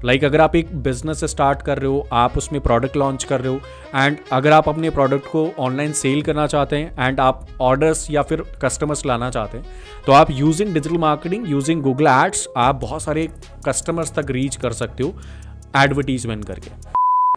अगर आप एक बिजनेस स्टार्ट कर रहे हो, आप उसमें प्रोडक्ट लॉन्च कर रहे हो एंड अगर आप अपने प्रोडक्ट को ऑनलाइन सेल करना चाहते हैं एंड आप ऑर्डर्स या फिर कस्टमर्स लाना चाहते हैं, तो आप using digital marketing, using Google ads, आप बहुत सारे कस्टमर्स तक रीच कर सकते हो एडवर्टीजमेंट करके।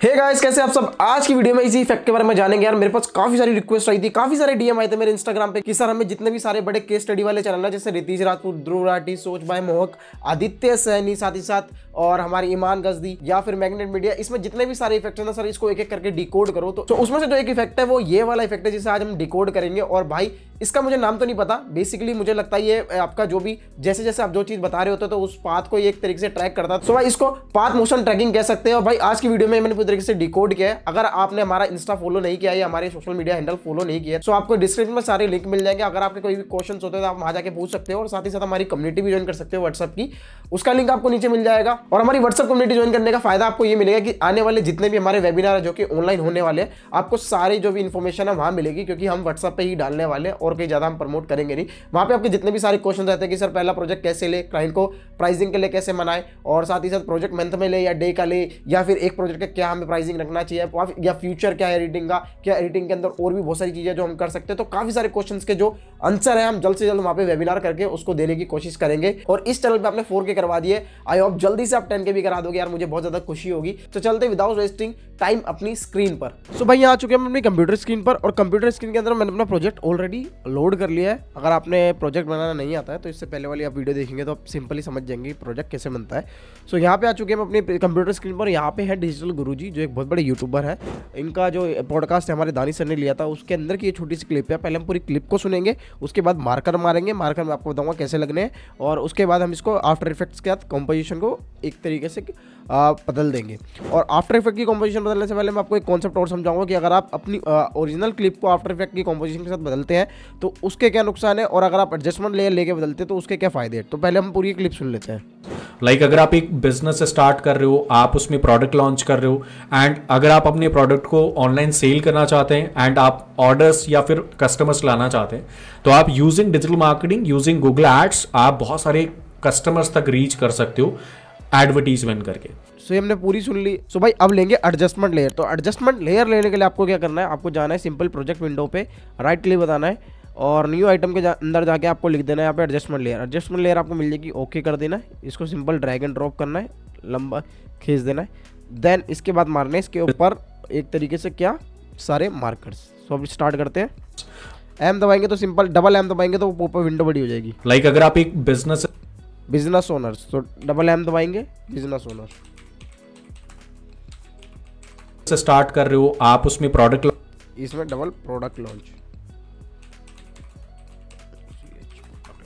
हे गाइस, कैसे आप सब। आज की वीडियो में इसी इफेक्ट के बारे में जानेंगे। यार मेरे पास काफी सारी रिक्वेस्ट आई थी, काफी सारे डीएम आए थे मेरे इंस्टाग्राम पे कि सर हमें जितने भी सारे बड़े केस स्टडी वाले चैनल है जैसे रितीश राजपूत, ध्रुव राठी, सोच भाई मोहक, आदित्य सैनी, साथ ही साथ और हमारी ईमान गजदी या फिर मैग्नेट मीडिया, इसमें जितने भी सारे इफेक्ट है ना सर, इसको एक एक करके डिकोड करो। तो उसमें से जो एक इफेक्ट है वो ये वाला इफेक्ट है जिसे आज हम डिकोड करेंगे। और भाई इसका मुझे नाम तो नहीं पता, बेसिकली मुझे लगता है ये आपका जो भी जैसे जैसे आप जो चीज बता रहे होते हो तो उस पाथ को एक तरीके से ट्रैक करता है। तो भाई इसको पाथ मोशन ट्रैकिंग कह सकते हैं। और भाई आज की वीडियो में मैंने पूरी तरीके से डिकोड किया है। अगर आपने हमारा इंस्टा फॉलो नहीं किया या हमारे सोशल मीडिया हैंडल फॉलो नहीं किया तो आपको डिस्क्रिप्शन में सारे लिंक मिल जाएंगे। अगर आपके कोई भी क्वेश्चन होते हैं तो आप वहां जाके पूछ सकते हो और साथ ही साथ हमारी कम्युनिटी भी ज्वाइन कर सकते हो व्हाट्सएप की, उसका लिंक आपको नीचे मिल जाएगा। और हमारी व्हाट्सएप कम्युनिटी ज्वाइन करने का फायदा आपको ये मिलेगा कि आने वाले जितने भी हमारे वेबिनार है जो कि ऑनलाइन होने वाले हैं, आपको सारी जो भी इन्फॉर्मेशन है वहां मिलेगी, क्योंकि हम व्हाट्सएप पे ही डालने वाले हैं और कहीं ज्यादा हम प्रमोट करेंगे नहीं। वहां पे आपके जितने भी सारे क्वेश्चन रहते हैं कि सर पहला प्रोजेक्ट कैसे ले, क्लाइंट को प्राइसिंग के लिए कैसे मनाए, और साथ ही साथ प्रोजेक्ट मंथ में ले या डे का ले, या फिर एक प्रोजेक्ट का क्या हमें प्राइसिंग रखना चाहिए, या फ्यूचर क्या है एडिटिंग का, क्या एडिटिंग के अंदर और भी बहुत सारी चीजें जो हम कर सकते हैं। तो काफी सारे क्वेश्चंस के जो आंसर है हम जल्द से जल्द वहां पे वेबिनार करके उसको देने की कोशिश करेंगे। और इस चैनल पे आपने 4K करवा दिए, आई होप जल्दी से आप 10K भी करा दोगे यार, मुझे बहुत ज्यादा खुशी होगी। तो चलते विदाउट वेस्टिंग टाइम अपनी स्क्रीन पर। सो भाई यहाँ आ चुके हैं हम अपनी कंप्यूटर स्क्रीन पर, और कंप्यूटर स्क्रीन के अंदर मैंने अपना प्रोजेक्ट ऑलरेडी लोड कर लिया है। अगर आपने प्रोजेक्ट बनाना नहीं आता है तो इससे पहले वाली आप वीडियो देखेंगे तो आप सिंपली समझ जाएंगे प्रोजेक्ट कैसे बनता है। सो यहाँ पे आ चुके हैं हम अपनी कंप्यूटर स्क्रीन पर। यहाँ पे है डिजिटल गुरुजी, जो एक बहुत बड़े यूट्यूबर है। इनका जो पॉडकास्ट है हमारे दानिश सर ने लिया था, उसके अंदर की ये छोटी सी क्लिप है। पहले हम पूरी क्लिप को सुनेंगे, उसके बाद मार्कर मारेंगे, मार्कर मैं आपको बताऊंगा कैसे लगने हैं, और उसके बाद हम इसको आफ्टर इफेक्ट्स के साथ कंपोजिशन को एक तरीके से बदल देंगे। और आफ्टर इफेक्ट की कंपोजिशन बदलने से पहले मैं आपको एक कॉन्सेप्ट और समझाऊंगा कि अगर आप अपनी ओरिजिनल क्लिप को आफ्टर इफेक्ट की कंपोजिशन के साथ बदलते हैं तो उसके क्या नुकसान है, और अगर आप एडजस्टमेंट लेयर लेके बदलते हैं तो उसके क्या फायदे हैं। तो पहले हम पूरी क्लिप सुन लेते हैं। अगर आप एक बिजनेस स्टार्ट कर रहे हो, आप उसमें प्रोडक्ट लॉन्च कर रहे हो एंड अगर आप अपने प्रोडक्ट को ऑनलाइन सेल करना चाहते हैं एंड आप ऑर्डर्स या फिर कस्टमर्स लाना चाहते हैं, तो आप using digital marketing, using Google ads, आप बहुत सारे कस्टमर्स तक रीच कर सकते हो एडवर्टीजमेंट करके। सो ये हमने पूरी सुन ली। सो भाई अब लेंगे एडजस्टमेंट लेयर। तो एडजस्टमेंट लेयर लेने के लिए आपको क्या करना है, आपको जाना है सिंपल प्रोजेक्ट विंडो पे, राइट क्लिक बताना है और न्यू आइटम के अंदर जाके आपको लिख देना है यहाँ पे एडजस्टमेंट लेयर। एडजस्टमेंट लेयर आपको मिल जाएगी, ओके कर देना है। इसको सिंपल ड्रैग एंड ड्रॉप करना है, लंबा खींच देना है। देन इसके बाद मारना है इसके ऊपर एक तरीके से क्या सारे मार्कर्स। सो अब स्टार्ट करते हैं। एम दबाएंगे तो सिंपल, डबल एम दबाएंगे तो वो विंडो बड़ी हो जाएगी। अगर आप एक बिजनेस ओनर्स, तो डबल एम दबाएंगे, बिजनेस ओनर से स्टार्ट कर रहे हो, आप उसमें प्रोडक्ट, इसमें डबल प्रोडक्ट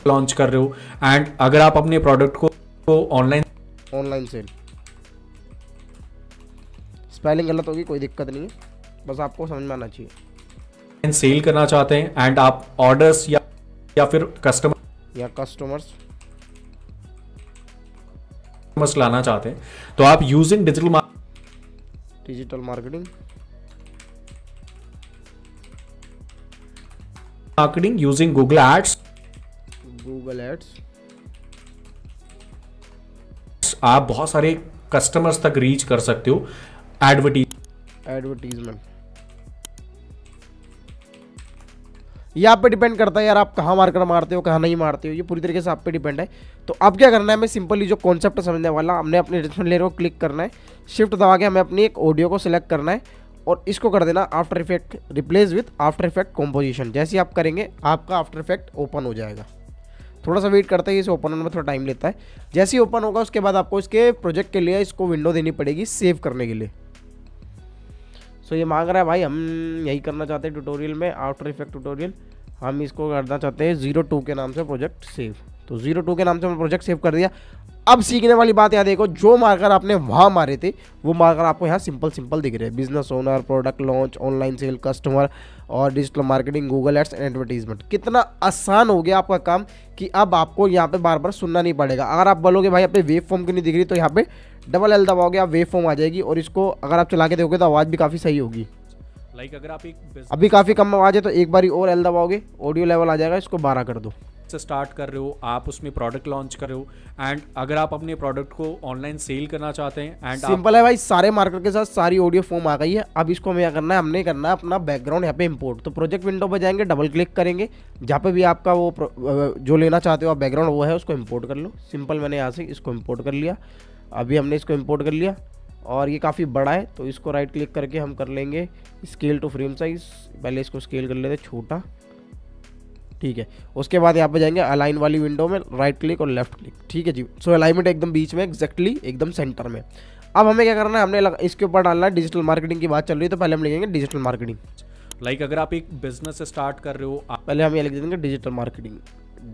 लॉन्च कर रहे हो एंड अगर आप अपने प्रोडक्ट को ऑनलाइन सेल, स्पेलिंग गलत होगी कोई दिक्कत नहीं है, बस आपको समझ में आना चाहिए। सेल करना चाहते हैं एंड आप ऑर्डर्स या फिर कस्टमर्स लाना चाहते हैं, तो आप using digital marketing using Google ads आप बहुत सारे कस्टमर्स तक रीच कर सकते हो एडवर्टीजमेंट। ये आप पे डिपेंड करता है यार, आप कहाँ मार्कर मारते हो, कहाँ नहीं मारते हो, ये पूरी तरीके से आप पे डिपेंड है। तो अब क्या करना है, हमें सिंपली जो कॉन्सेप्ट समझने वाला, हमने अपने एडजस्टमेंट लेयर को क्लिक करना है, शिफ्ट दबा के हमें अपनी एक ऑडियो को सिलेक्ट करना है और इसको कर देना after effect replace with after effect composition. जैसे आप करेंगे आपका आफ्टर इफेक्ट ओपन हो जाएगा। थोड़ा सा वेट करते हैं, इसे ओपन होने में थोड़ा टाइम लेता है। जैसे ही ओपन होगा उसके बाद आपको इसके प्रोजेक्ट के लिए इसको विंडो देनी पड़ेगी सेव करने के लिए। सो ये मांग रहा है भाई, हम यही करना चाहते हैं ट्यूटोरियल में, आफ्टर इफेक्ट ट्यूटोरियल। हम इसको करना चाहते हैं 02 के नाम से प्रोजेक्ट सेव। तो 02 के नाम से हमने प्रोजेक्ट सेव कर दिया। अब सीखने वाली बात यहाँ देखो, जो मार्कर आपने वहाँ मारे थे वो मार्कर आपको यहाँ सिंपल दिख रहे हैं। Business owner, product launch, online sale, customer और digital marketing, Google ads and advertisement. कितना आसान हो गया आपका काम कि अब आपको यहाँ पे बार बार सुनना नहीं पड़ेगा। अगर आप बोलोगे भाई अपने वेव फॉर्म क्यों नहीं दिख रही, तो यहाँ पे डबल एल दबाओगे आप वेव फॉर्म आ जाएगी, और इसको अगर आप चला के देखोगे तो आवाज़ भी काफ़ी सही होगी। अगर आप एक अभी काफ़ी कम आवाज़ है तो एक बारी और एल दबाओगे, ऑडियो लेवल आ जाएगा, इसको 12 कर दो। से स्टार्ट कर रहे हो, आप उसमें प्रोडक्ट लॉन्च कर रहे हो, एंड अगर आप अपने प्रोडक्ट को ऑनलाइन सेल करना चाहते हैं एंड सिंपल है भाई, सारे मार्कर के साथ सारी ऑडियो फॉर्म आ गई है। अब इसको हमें क्या करना है, हमने करना है अपना बैकग्राउंड यहाँ पे इंपोर्ट। तो प्रोजेक्ट विंडो पर जाएंगे, डबल क्लिक करेंगे, जहाँ पे भी आपका वो जो लेना चाहते हो आप बैकग्राउंड वो है उसको इंपोर्ट कर लो। सिंपल, मैंने यहाँ से इसको इंपोर्ट कर लिया। अभी हमने इसको इंपोर्ट कर लिया और ये काफ़ी बड़ा है तो इसको राइट क्लिक करके हम कर लेंगे स्केल टू फ्रेम साइज। पहले इसको स्केल कर लेते छोटा, ठीक है। उसके बाद यहाँ पे जाएंगे अलाइन वाली विंडो में, राइट क्लिक और लेफ्ट क्लिक, ठीक है जी। सो अलाइनमेंट एकदम बीच में, एग्जैक्टली एकदम सेंटर में। अब हमें क्या करना है, हमने इसके ऊपर डालना है डिजिटल मार्केटिंग की बात चल रही है तो पहले हम लिखेंगे डिजिटल मार्केटिंग। लाइक अगर आप एक बिजनेस स्टार्ट कर रहे हो, पहले हम ये लिख देंगे डिजिटल मार्केटिंग,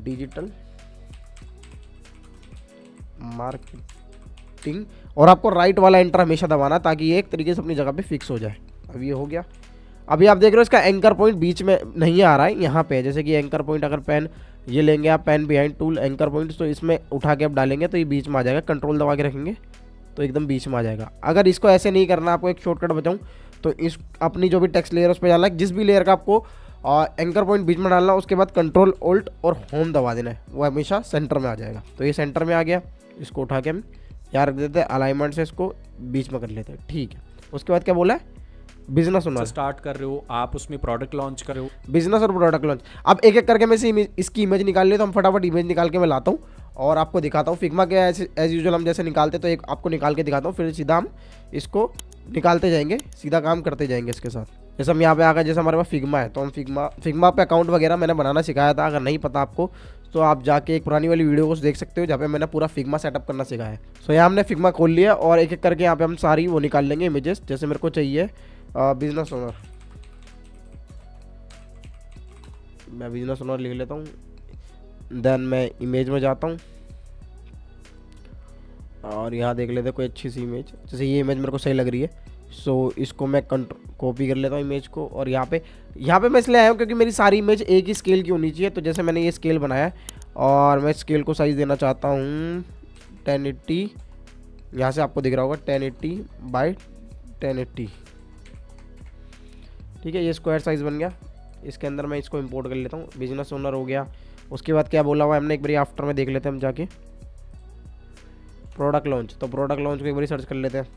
डिजिटल मार्केटिंग, और आपको राइट वाला एंटर हमेशा दबाना ताकि ये एक तरीके से अपनी जगह पे फिक्स हो जाए। अब ये हो गया। अभी आप देख रहे हो इसका एंकर पॉइंट बीच में नहीं आ रहा है, यहाँ पे जैसे कि एंकर पॉइंट अगर पेन ये लेंगे आप, pen behind tool anchor point, तो इसमें उठा के आप डालेंगे तो ये बीच में आ जाएगा। कंट्रोल दबा के रखेंगे तो एकदम बीच में आ जाएगा। अगर इसको ऐसे नहीं करना, आपको एक शॉर्टकट बताऊँ तो इस अपनी जो भी टेक्स्ट लेयर उस पर डालना है, जिस भी लेयर का आपको एंकर पॉइंट बीच में डालना, उसके बाद कंट्रोल ऑल्ट और होम दबा देना है, वो हमेशा सेंटर में आ जाएगा। तो ये सेंटर में आ गया। इसको उठा के हम यहाँ रख देते हैं, अलाइनमेंट से इसको बीच में कर लेते हैं, ठीक है। उसके बाद क्या बोला है, बिजनेस ओनर स्टार्ट कर रहे हो, आप उसमें प्रोडक्ट लॉन्च कर रहे हो, बिजनेस और प्रोडक्ट लॉन्च। अब एक एक करके मैं इसकी इमेज निकाल ले, तो हम फटाफट इमेज निकाल के मैं लाता हूँ और आपको दिखाता हूँ। फिग्मा के एज यूजुअल हम जैसे निकालते तो एक आपको निकाल के दिखाता हूँ, फिर सीधा हम इसको निकालते जाएंगे, सीधा काम करते जाएंगे इसके साथ। जैसे हम यहाँ पे आ गए, जैसे हमारे पास फिग्मा है तो हम फिग्मा पे अकाउंट वगैरह मैंने बनाना सिखाया था। अगर नहीं पता आपको तो आप जाके एक पुरानी वाली वीडियो को देख सकते हो जहाँ पे मैंने पूरा फिग्मा सेटअप करना सिखाया है। सो यहाँ हमने फिग्मा खोल लिया और एक एक करके यहाँ पे हम सारी वो निकाल लेंगे इमेजेस। जैसे मेरे को चाहिए बिजनेस ओनर, मैं बिजनेस ओनर लिख लेता हूँ। देन मैं इमेज में जाता हूँ और यहाँ देख लेते कोई अच्छी सी इमेज, जैसे ये इमेज मेरे को सही लग रही है। सो इसको मैं कॉपी कर लेता हूँ इमेज को, और यहाँ पे मैं इसलिए आया हूँ क्योंकि मेरी सारी इमेज एक ही स्केल की होनी चाहिए। तो जैसे मैंने ये स्केल बनाया है और मैं स्केल को साइज़ देना चाहता हूँ 1080, यहाँ से आपको दिख रहा होगा 1080 बाई 1080, ठीक है। ये स्क्वायर साइज़ बन गया। इसके अंदर मैं इसको इंपोर्ट कर लेता हूँ। बिजनेस ओनर हो गया। उसके बाद क्या बोला हुआ है हमने, एक बारी आफ्टर में देख लेते हैं हम जाके, प्रोडक्ट लॉन्च। तो प्रोडक्ट लॉन्च को एक बारी सर्च कर लेते हैं,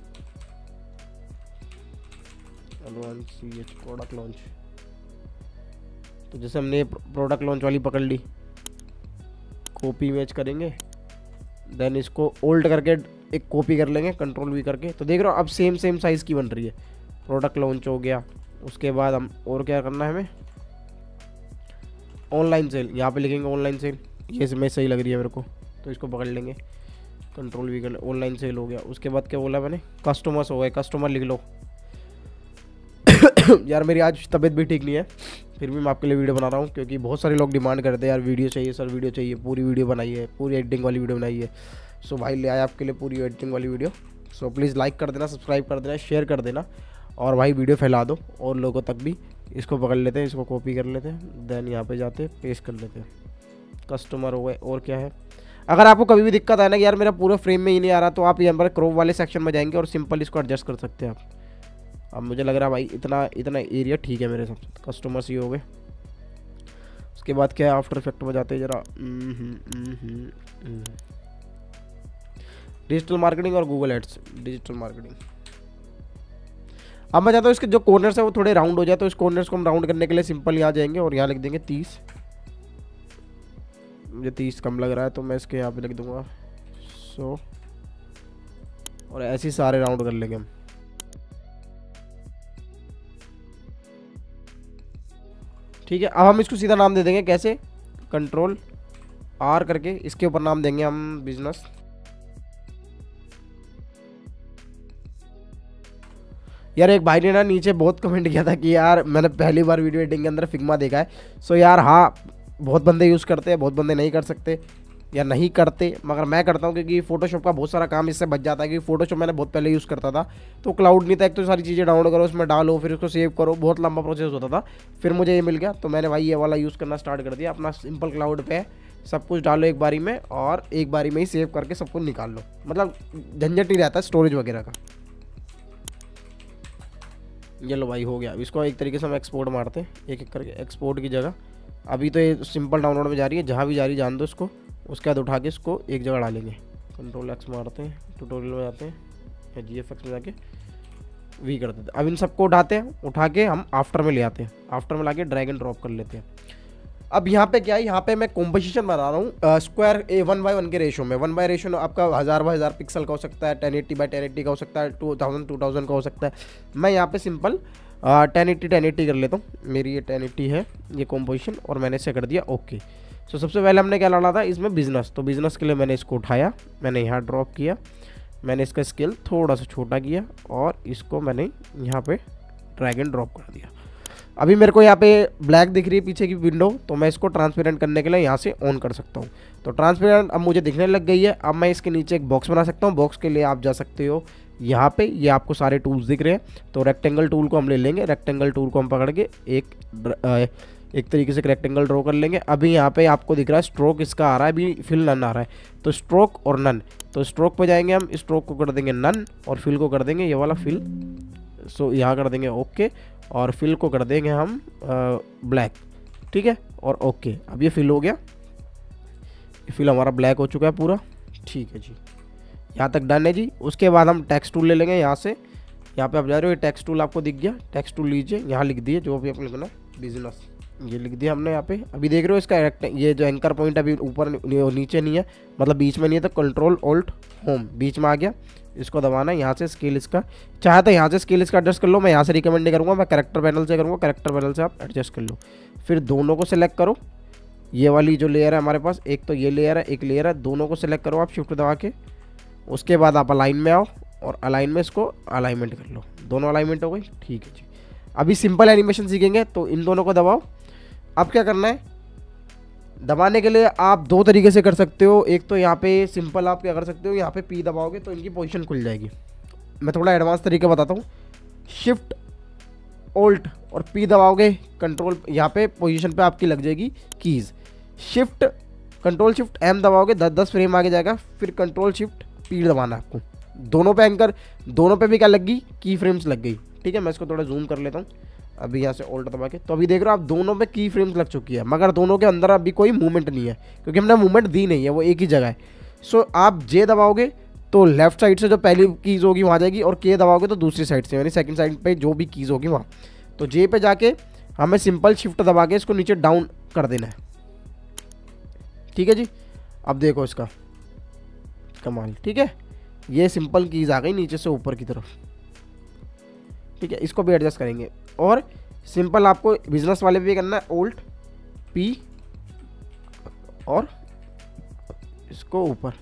प्रोडक्ट लॉन्च। तो जैसे हमने प्रोडक्ट लॉन्च वाली पकड़ ली, कॉपी इमेज करेंगे, देन इसको ओल्ड करके एक कॉपी कर लेंगे, कंट्रोल भी करके। तो देख रहे हो अब सेम साइज़ की बन रही है। प्रोडक्ट लॉन्च हो गया। उसके बाद हम और क्या करना है हमें, ऑनलाइन सेल, यहाँ पे लिखेंगे ऑनलाइन सेल। ये इमेज सही लग रही है मेरे को तो इसको पकड़ लेंगे, कंट्रोल भी कर, ऑनलाइन सेल हो गया। उसके बाद क्या बोला मैंने, कस्टमर्स हो गए, कस्टमर लिख लो। यार मेरी आज तबीयत भी ठीक नहीं है, फिर भी मैं आपके लिए वीडियो बना रहा हूँ क्योंकि बहुत सारे लोग डिमांड करते हैं यार वीडियो चाहिए सर, वीडियो चाहिए, पूरी वीडियो बनाइए, पूरी एडिटिंग वाली वीडियो बनाइए। सो भाई ले आया आपके लिए पूरी एडिटिंग वाली वीडियो। सो प्लीज़ लाइक कर देना, सब्सक्राइब कर देना, शेयर कर देना, और भाई वीडियो फैला दो और लोगों तक भी। इसको पकड़ लेते हैं, इसको कॉपी कर लेते हैं, देन यहाँ पे जाते हैं पेस्ट कर लेते हैं। कस्टमर हो गए। और क्या है, अगर आपको कभी भी दिक्कत आए ना कि यार मेरा पूरा फ्रेम में ही नहीं आ रहा, तो आप यहाँ पर क्रॉप वाले सेक्शन में जाएंगे और सिंपल इसको एडजस्ट कर सकते हैं आप। अब मुझे लग रहा है भाई इतना एरिया ठीक है मेरे हिसाब से। कस्टमर्स ही हो गए। उसके बाद क्या है, आफ्टर इफेक्ट में जाते हैं जरा, डिजिटल मार्केटिंग और गूगल एड्स। Digital marketing. अब मैं चाहता हूँ इसके जो कॉर्नर्स है वो थोड़े राउंड हो जाए, तो इस कॉर्नर्स को हम राउंड करने के लिए सिंपल यहाँ जाएंगे और यहाँ लिख देंगे 30। मुझे 30 कम लग रहा है तो मैं इसके यहाँ पे लिख दूंगा 100, और ऐसे ही सारे राउंड कर लेंगे हम। ठीक है। अब हम इसको सीधा नाम दे देंगे, कैसे, कंट्रोल आर करके इसके ऊपर नाम देंगे हम बिजनेस। यार एक भाई ने ना नीचे बहुत कमेंट किया था कि यार मैंने पहली बार वीडियो एडिटिंग के अंदर फिग्मा देखा है। सो यार हाँ, बहुत बंदे यूज़ करते हैं, बहुत बंदे नहीं कर सकते या नहीं करते, मगर मैं करता हूँ क्योंकि फोटोशॉप का बहुत सारा काम इससे बच जाता है। क्योंकि फोटोशॉप मैंने बहुत पहले यूज़ करता था तो क्लाउड नहीं था, एक तो सारी चीज़ें डाउनलोड करो, उसमें डालो, फिर उसको सेव करो, बहुत लंबा प्रोसेस होता था। फिर मुझे ये मिल गया तो मैंने भाई ये वाला यूज़ करना स्टार्ट कर दिया। अपना सिंपल क्लाउड पे सब कुछ डालो एक बारी में, और एक बारी में ही सेव करके सब कुछ निकाल लो, मतलब झंझट नहीं रहता स्टोरेज वगैरह का। ये लो भाई हो गया। इसको एक तरीके से हम एक्सपोर्ट मारते हैं, एक एक करके एक्सपोर्ट की जगह अभी तो ये सिंपल डाउनलोड में जा रही है, जहाँ भी जा रही जान दो इसको। उसके बाद उठा के इसको एक जगह डालेंगे, कंट्रोल एक्स मारते हैं, ट्यूटोरियल में जाते हैं या GFX में जाके वी कर देते हैं। अब इन सबको उठाते हैं, उठा के हम आफ्टर में ले आते हैं, आफ्टर में लाके ड्रैग एंड ड्रॉप कर लेते हैं। अब यहाँ पे क्या है, यहाँ पे मैं कॉम्पोजिशन बना रहा हूँ स्क्वायर 1:1 के रेशो में। 1 बाय रेशो आपका 1000 पिक्सल का हो सकता है, 1080x1080 का हो सकता है, 2000 का हो सकता है। मैं यहाँ पे सिंपल 1080 कर लेता हूँ। मेरी ये 1080 है ये कॉम्पोजिशन, और मैंने इसे कर दिया ओके। सो सबसे पहले हमने क्या डाला था इसमें, बिजनेस। तो बिजनेस के लिए मैंने इसको उठाया, मैंने यहाँ ड्रॉप किया, मैंने इसका स्केल थोड़ा सा छोटा किया, और इसको मैंने यहाँ पे ड्रैग एंड ड्रॉप कर दिया। अभी मेरे को यहाँ पे ब्लैक दिख रही है पीछे की विंडो, तो मैं इसको ट्रांसपेरेंट करने के लिए यहाँ से ऑन कर सकता हूँ। तो ट्रांसपेरेंट अब मुझे दिखने लग गई है। अब मैं इसके नीचे एक बॉक्स बना सकता हूँ। बॉक्स के लिए आप जा सकते हो यहाँ पे, ये आपको सारे टूल्स दिख रहे हैं। तो रेक्टेंगल टूल को हम ले लेंगे, रेक्टेंगल टूल को हम पकड़ के एक तरीके से रेक्टेंगल ड्रॉ कर लेंगे। अभी यहाँ पे आपको दिख रहा है स्ट्रोक इसका आ रहा है, अभी फिल नन आ रहा है। तो स्ट्रोक और नन, तो स्ट्रोक पे जाएंगे हम, स्ट्रोक को कर देंगे नन, और फिल को कर देंगे ये वाला फिल। सो यहाँ कर देंगे ओके, और फिल को कर देंगे हम ब्लैक, ठीक है, और ओके। अब ये फिल हो गया, ये फिल हमारा ब्लैक हो चुका है पूरा, ठीक है जी। यहाँ तक डन है जी। उसके बाद हम टेक्स्ट टूल ले लेंगे यहाँ से, यहाँ पे आप जा रहे हो, ये टेक्स्ट टूल आपको दिख गया, टेक्स्ट टूल लीजिए, यहाँ लिख दिए जो भी आपको लिखना है, बिजनेस, ये लिख दिया हमने यहाँ पे। अभी देख रहे हो इसका ये जो एंकर पॉइंट अभी ऊपर नीचे नहीं है, मतलब बीच में नहीं है, तो कंट्रोल ऑल्ट होम बीच में आ गया, इसको दबाना है। यहाँ से स्केल इसका चाहे तो यहाँ से स्केल इसका एडजस्ट कर लो, मैं यहाँ से रिकमेंड नहीं करूँगा, मैं कैरेक्टर पैनल से करूँगा, कैरेक्टर पैनल से आप एडजस्ट कर लो। फिर दोनों को सिलेक्ट करो, ये वाली जो लेयर है हमारे पास, एक तो ये लेयर है, एक लेयर है, दोनों को सिलेक्ट करो आप शिफ्ट दबा के। उसके बाद आप अलाइन में आओ, और अलाइन में इसको अलाइनमेंट कर लो, दोनों अलाइनमेंट हो गई, ठीक है जी। अभी सिंपल एनिमेशन सीखेंगे, तो इन दोनों को दबाओ। अब क्या करना है, दबाने के लिए आप दो तरीके से कर सकते हो। एक तो यहाँ पे सिंपल आप क्या कर सकते हो, यहाँ पे P दबाओगे तो इनकी पोजीशन खुल जाएगी। मैं थोड़ा एडवांस तरीका बताता हूँ। शिफ्ट ऑल्ट और P दबाओगे, कंट्रोल यहाँ पे पोजीशन पे आपकी लग जाएगी keys. Shift control shift M दबाओगे 10 frame आगे जाएगा, फिर कंट्रोल शिफ्ट P दबाना है आपको। दोनों पे एंकर, दोनों पे भी क्या लग गई, की फ्रेम्स लग गई, ठीक है। मैं इसको थोड़ा जूम कर लेता हूँ अभी यहाँ से ऑल्ट दबा के। तो अभी देख रहे हो आप दोनों पे की फ्रेम्स लग चुकी है, मगर दोनों के अंदर अभी कोई मूवमेंट नहीं है, क्योंकि हमने मूवमेंट दी नहीं है, वो एक ही जगह है। सो आप J दबाओगे तो लेफ्ट साइड से जो पहली कीज़ होगी वहाँ जाएगी, और K दबाओगे तो दूसरी साइड से, यानी सेकंड साइड पे जो भी कीज़ होगी वहाँ। तो J पे जाके हमें सिंपल शिफ्ट दबा के इसको नीचे डाउन कर देना है, ठीक है जी। अब देखो इसका कमाल, ठीक है, ये सिंपल कीज़ आ गई नीचे से ऊपर की तरफ, ठीक है। इसको भी एडजस्ट करेंगे, और सिंपल आपको बिजनेस वाले भी करना है, ऑल्ट P और इसको ऊपर।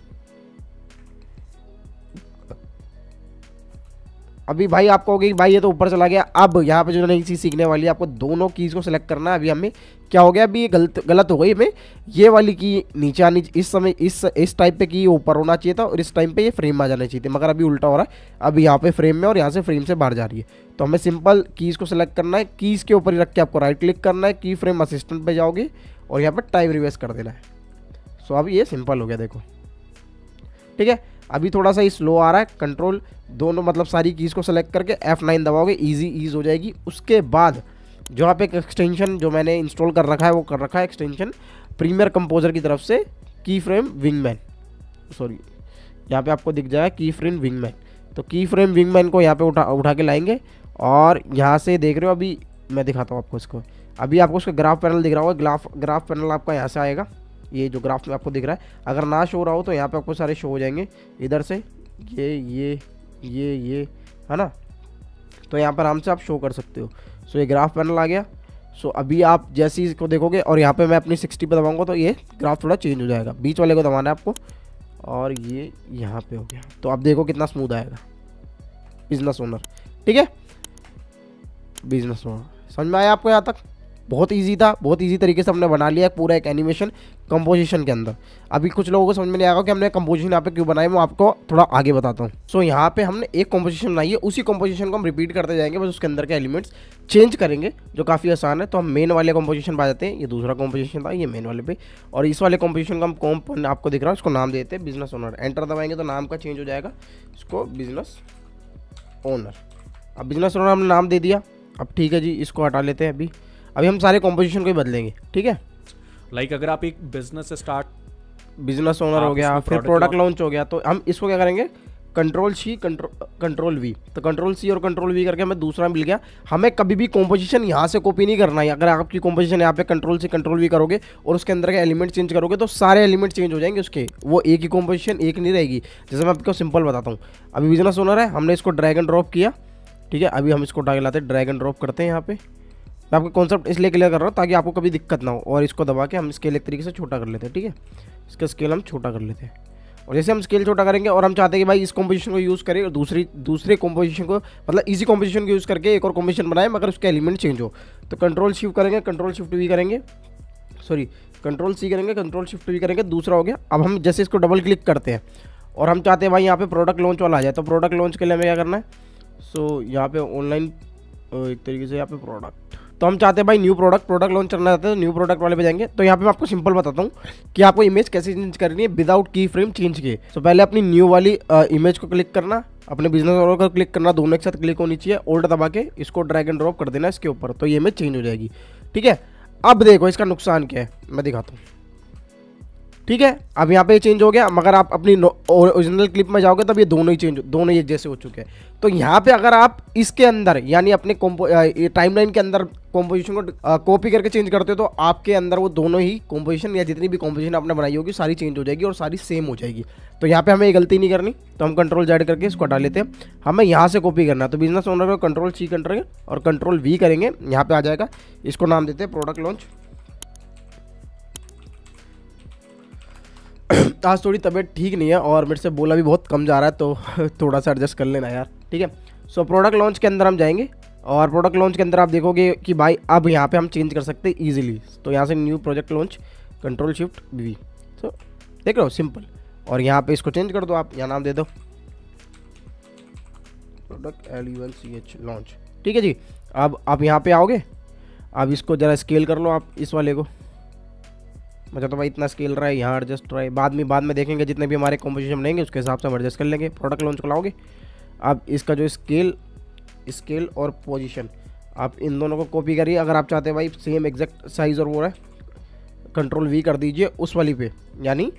अभी भाई आपको होगी भाई ये तो ऊपर चला गया। अब यहाँ पे जो नई चीज़ सीखने वाली है, आपको दोनों कीज़ को सिलेक्ट करना है। अभी हमें क्या हो गया, अभी ये गलत हो गई, हमें ये वाली की नीचे आनी, इस समय इस टाइप पे की ऊपर होना चाहिए था, और इस टाइम पे ये फ्रेम में आ जाना चाहिए थे, मगर अभी उल्टा हो रहा है। अभी यहाँ पे फ्रेम में और यहाँ से फ्रेम से बाहर जा रही है। तो हमें सिंपल कीज़ को सिलेक्ट करना है, कीज़ के ऊपर ही रख के आपको राइट क्लिक करना है, की फ्रेम असिस्टेंट पे जाओगे और यहाँ पर टाइम रिवर्स कर देना है। सो अब ये सिंपल हो गया, देखो, ठीक है। अभी थोड़ा सा स्लो आ रहा है, कंट्रोल दोनों मतलब सारी कीज़ को सेलेक्ट करके F9 दबाओगे, ईज हो जाएगी। उसके बाद जो आप एक एक्सटेंशन जो मैंने इंस्टॉल कर रखा है, वो कर रखा है एक्सटेंशन प्रीमियर कंपोजर की तरफ से, की फ्रेम विंगमैन, सॉरी यहाँ पे आपको दिख जाएगा की फ्रेम विंगमैन। तो की फ्रेम विंगमैन को यहाँ पे उठा के लाएंगे, और यहाँ से देख रहे हो, अभी मैं दिखाता हूँ आपको इसको। अभी आपको उसका ग्राफ पैनल दिख रहा होगा, ग्राफ पैनल आपका यहाँ से आएगा, ये जो ग्राफ में आपको दिख रहा है। अगर ना शो रहा हो तो यहाँ पे आपको सारे शो हो जाएंगे, इधर से ये है ना। तो यहाँ पर आराम से आप शो कर सकते हो। सो ये ग्राफ पैनल आ गया। सो अभी आप जैसे ही इसको देखोगे, और यहाँ पे मैं अपनी 60 पे दबाऊंगा तो ये ग्राफ थोड़ा चेंज हो जाएगा। बीच वाले को दबाना है आपको, और ये यहाँ पे हो गया। तो आप देखो कितना स्मूथ आएगा। बिजनेस ओनर, ठीक है, बिजनेस ओनर समझ में आया आपको यहाँ तक? बहुत इजी था, बहुत इजी तरीके से हमने बना लिया पूरा एक एनिमेशन कंपोजिशन के अंदर। अभी कुछ लोगों को समझ में नहीं आएगा कि हमने कंपोजिशन यहाँ पे क्यों बनाई, मैं आपको थोड़ा आगे बताता हूँ। सो यहाँ पे हमने एक कंपोजिशन बनाई है, उसी कंपोजिशन को हम रिपीट करते जाएंगे, बस उसके अंदर के एलिमेंट्स चेंज करेंगे, जो काफ़ी आसान है। तो हम मेन वाले कंपोजिशन पे आ जाते हैं। ये दूसरा कंपोजिशन था, ये मेन वाले पे, और इस वाले कंपोजिशन का हम कॉम्प आपको दिख रहा है, उसको नाम देते हैं बिजनेस ओनर। एंटर दबाएंगे तो नाम का चेंज हो जाएगा, इसको बिजनेस ओनर। अब बिजनेस ओनर हमने नाम दे दिया। अब ठीक है जी, इसको हटा लेते हैं। अभी हम सारे कॉम्पोजिशन को ही बदलेंगे, ठीक है। लाइक अगर आप एक बिजनेस स्टार्ट, बिजनेस ओनर हो गया, फिर प्रोडक्ट लॉन्च हो गया, तो हम इसको क्या करेंगे, कंट्रोल सी कंट्रोल वी, तो कंट्रोल सी और कंट्रोल वी करके हमें दूसरा मिल गया। हमें कभी भी कॉम्पोजिशन यहाँ से कॉपी नहीं करना है। अगर आपकी कॉम्पोजिशन यहाँ पे कंट्रोल सी कंट्रोल वी करोगे और उसके अंदर के एलिमेंट चेंज करोगे तो सारे एलिमेंट चेंज हो जाएंगे उसके, वो एक ही कॉम्पोजिशन एक नहीं रहेगी। जैसे मैं आपको सिंपल बताता हूँ, अभी बिजनेस ओनर है, हमने इसको ड्रैग एंड ड्रॉप किया, ठीक है। अभी हम इसको उठा के लाते हैं, ड्रैग एंड ड्रॉप करते हैं यहाँ पे। मैं आपको कॉन्सेप्ट इसलिए क्लियर कर रहा हूँ ताकि आपको कभी दिक्कत ना हो, और इसको दबा के हम स्केल एक तरीके से छोटा कर लेते हैं, ठीक है। इसका स्केल हम छोटा कर लेते हैं, और जैसे हम स्केल छोटा करेंगे और हम चाहते हैं कि भाई इस कॉम्पोजिशन को यूज़ करें और दूसरे कॉम्पोजिशन को, मतलब इसी कॉम्पोजिशन को यूज़ करके एक और कॉम्पोजिशन बनाए मगर उसके एलिमेंट चेंज हो, तो कंट्रोल शिफ्ट करेंगे, कंट्रोल शिफ्ट वी करेंगे, सॉरी कंट्रोल सी करेंगे, कंट्रोल शिफ्ट वी करेंगे, दूसरा हो गया। अब हम जैसे इसको डबल क्लिक करते हैं और हम चाहते हैं भाई यहाँ पे प्रोडक्ट लॉन्च वाला आ जाए, तो प्रोडक्ट लॉन्च के लिए हमें क्या करना है, सो यहाँ पे ऑनलाइन एक तरीके से यहाँ पे प्रोडक्ट, तो हम चाहते हैं भाई न्यू प्रोडक्ट लॉन्च करना चाहते हैं, तो न्यू प्रोडक्ट वाले पे जाएंगे। तो यहाँ पे मैं आपको सिंपल बताता हूँ कि आपको इमेज कैसे चेंज करनी है विदाउट की फ्रेम चेंज किए। तो पहले अपनी न्यू वाली इमेज को क्लिक करना, अपने बिजनेस ओनर को क्लिक करना, दोनों एक साथ क्लिक होनी चाहिए, ओल्ड दबा के इसको ड्रैग एंड ड्रॉप कर देना इसके ऊपर, तो ये इमेज चेंज हो जाएगी, ठीक है। अब देखो इसका नुकसान क्या है, मैं दिखाता हूँ, ठीक है। अब यहाँ पे चेंज हो गया, मगर आप अपनी ओरिजिनल क्लिप में जाओगे तब ये दोनों एक जैसे हो चुके हैं। तो यहाँ पे अगर आप इसके अंदर यानी अपने टाइमलाइन के अंदर कॉम्पोजिशन को कॉपी करके चेंज करते हो तो आपके अंदर वो दोनों ही कॉम्पोजिशन या जितनी भी कॉम्पोजिशन आपने बनाई होगी सारी चेंज हो जाएगी और सारी सेम हो जाएगी। तो यहाँ पे हमें ये गलती नहीं करनी, तो हम कंट्रोल जेड करके इसको हटा लेते हैं। हमें यहाँ से कॉपी करना है, तो बिजनेस ओनर को कंट्रोल सी करेंगे और कंट्रोल वी करेंगे, यहाँ पे आ जाएगा। इसको नाम देते हैं प्रोडक्ट लॉन्च। आज थोड़ी तबीयत ठीक नहीं है और मेरे से बोला भी बहुत कम जा रहा है, तो थोड़ा सा एडजस्ट कर लेना यार, ठीक है। सो प्रोडक्ट लॉन्च के अंदर हम जाएंगे और प्रोडक्ट लॉन्च के अंदर आप देखोगे कि भाई अब यहाँ पे हम चेंज कर सकते हैं इजीली। तो यहाँ से new project launch, control shift we, तो देख रहे हो सिंपल। और यहाँ पे इसको चेंज कर दो, आप यहाँ नाम दे दो प्रोडक्ट LUNCH लॉन्च, ठीक है जी। अब आप यहाँ पे आओगे, अब इसको ज़रा स्केल कर लो आप इस वाले को, मतलब तो भाई इतना स्केल रहा है, यहाँ एडजस्ट रहा है, बाद में देखेंगे जितने भी हमारे कॉम्पोजिशन बनेंगे उसके हिसाब से हम एडजस्ट कर लेंगे। प्रोडक्ट लॉन्च को लाओगे, अब इसका जो स्केल और पोजीशन आप इन दोनों को कॉपी करिए। अगर आप चाहते हैं भाई सेम एग्जैक्ट साइज़ और वो है, कंट्रोल वी कर दीजिए उस वाली पे, यानी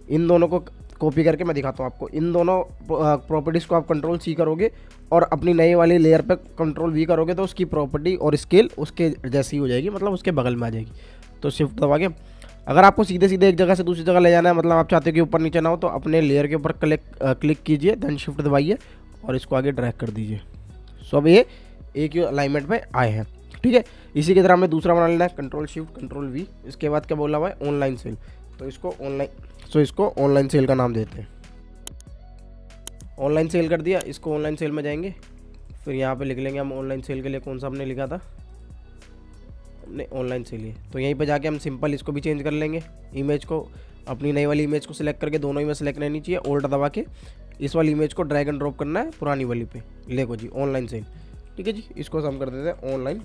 इन दोनों को कॉपी करके मैं दिखाता हूँ आपको। इन दोनों प्रॉपर्टीज़ को आप कंट्रोल सी करोगे और अपनी नई वाली लेयर पे कंट्रोल वी करोगे तो उसकी प्रॉपर्टी और स्केल उसके जैसी हो जाएगी, मतलब उसके बगल में आ जाएगी। तो शिफ्ट दबा के अगर आपको सीधे एक जगह से दूसरी जगह ले जाना है, मतलब आप चाहते हो कि ऊपर नीचे ना हो, तो अपने लेयर के ऊपर क्लिक कीजिए, देन शिफ्ट दबाइए और इसको आगे ड्रैग कर दीजिए। सो अब ये एक ही अलाइनमेंट में आए हैं, ठीक है। इसी की तरह हमें दूसरा बना लेना है, कंट्रोल शिफ्ट कंट्रोल वी। इसके बाद क्या बोला हुआ है, ऑनलाइन सेल, तो इसको ऑनलाइन सेल का नाम देते हैं। ऑनलाइन सेल कर दिया, इसको ऑनलाइन सेल में जाएंगे, फिर यहाँ पे लिख लेंगे हम ऑनलाइन सेल के लिए कौन सा हमने लिखा था, हमने ऑनलाइन सेल है। तो यहीं पे जाके हम सिंपल इसको भी चेंज कर लेंगे, इमेज को, अपनी नई वाली इमेज को सिलेक्ट करके, दोनों इमेज सेलेक्ट रहनी चाहिए, ओल्ड दबा के इस वाली इमेज को ड्रैग एंड ड्रॉप करना है पुरानी वाली पे, देखो जी ऑनलाइन सेल, ठीक है जी। इसको हम कर देते हैं ऑनलाइन।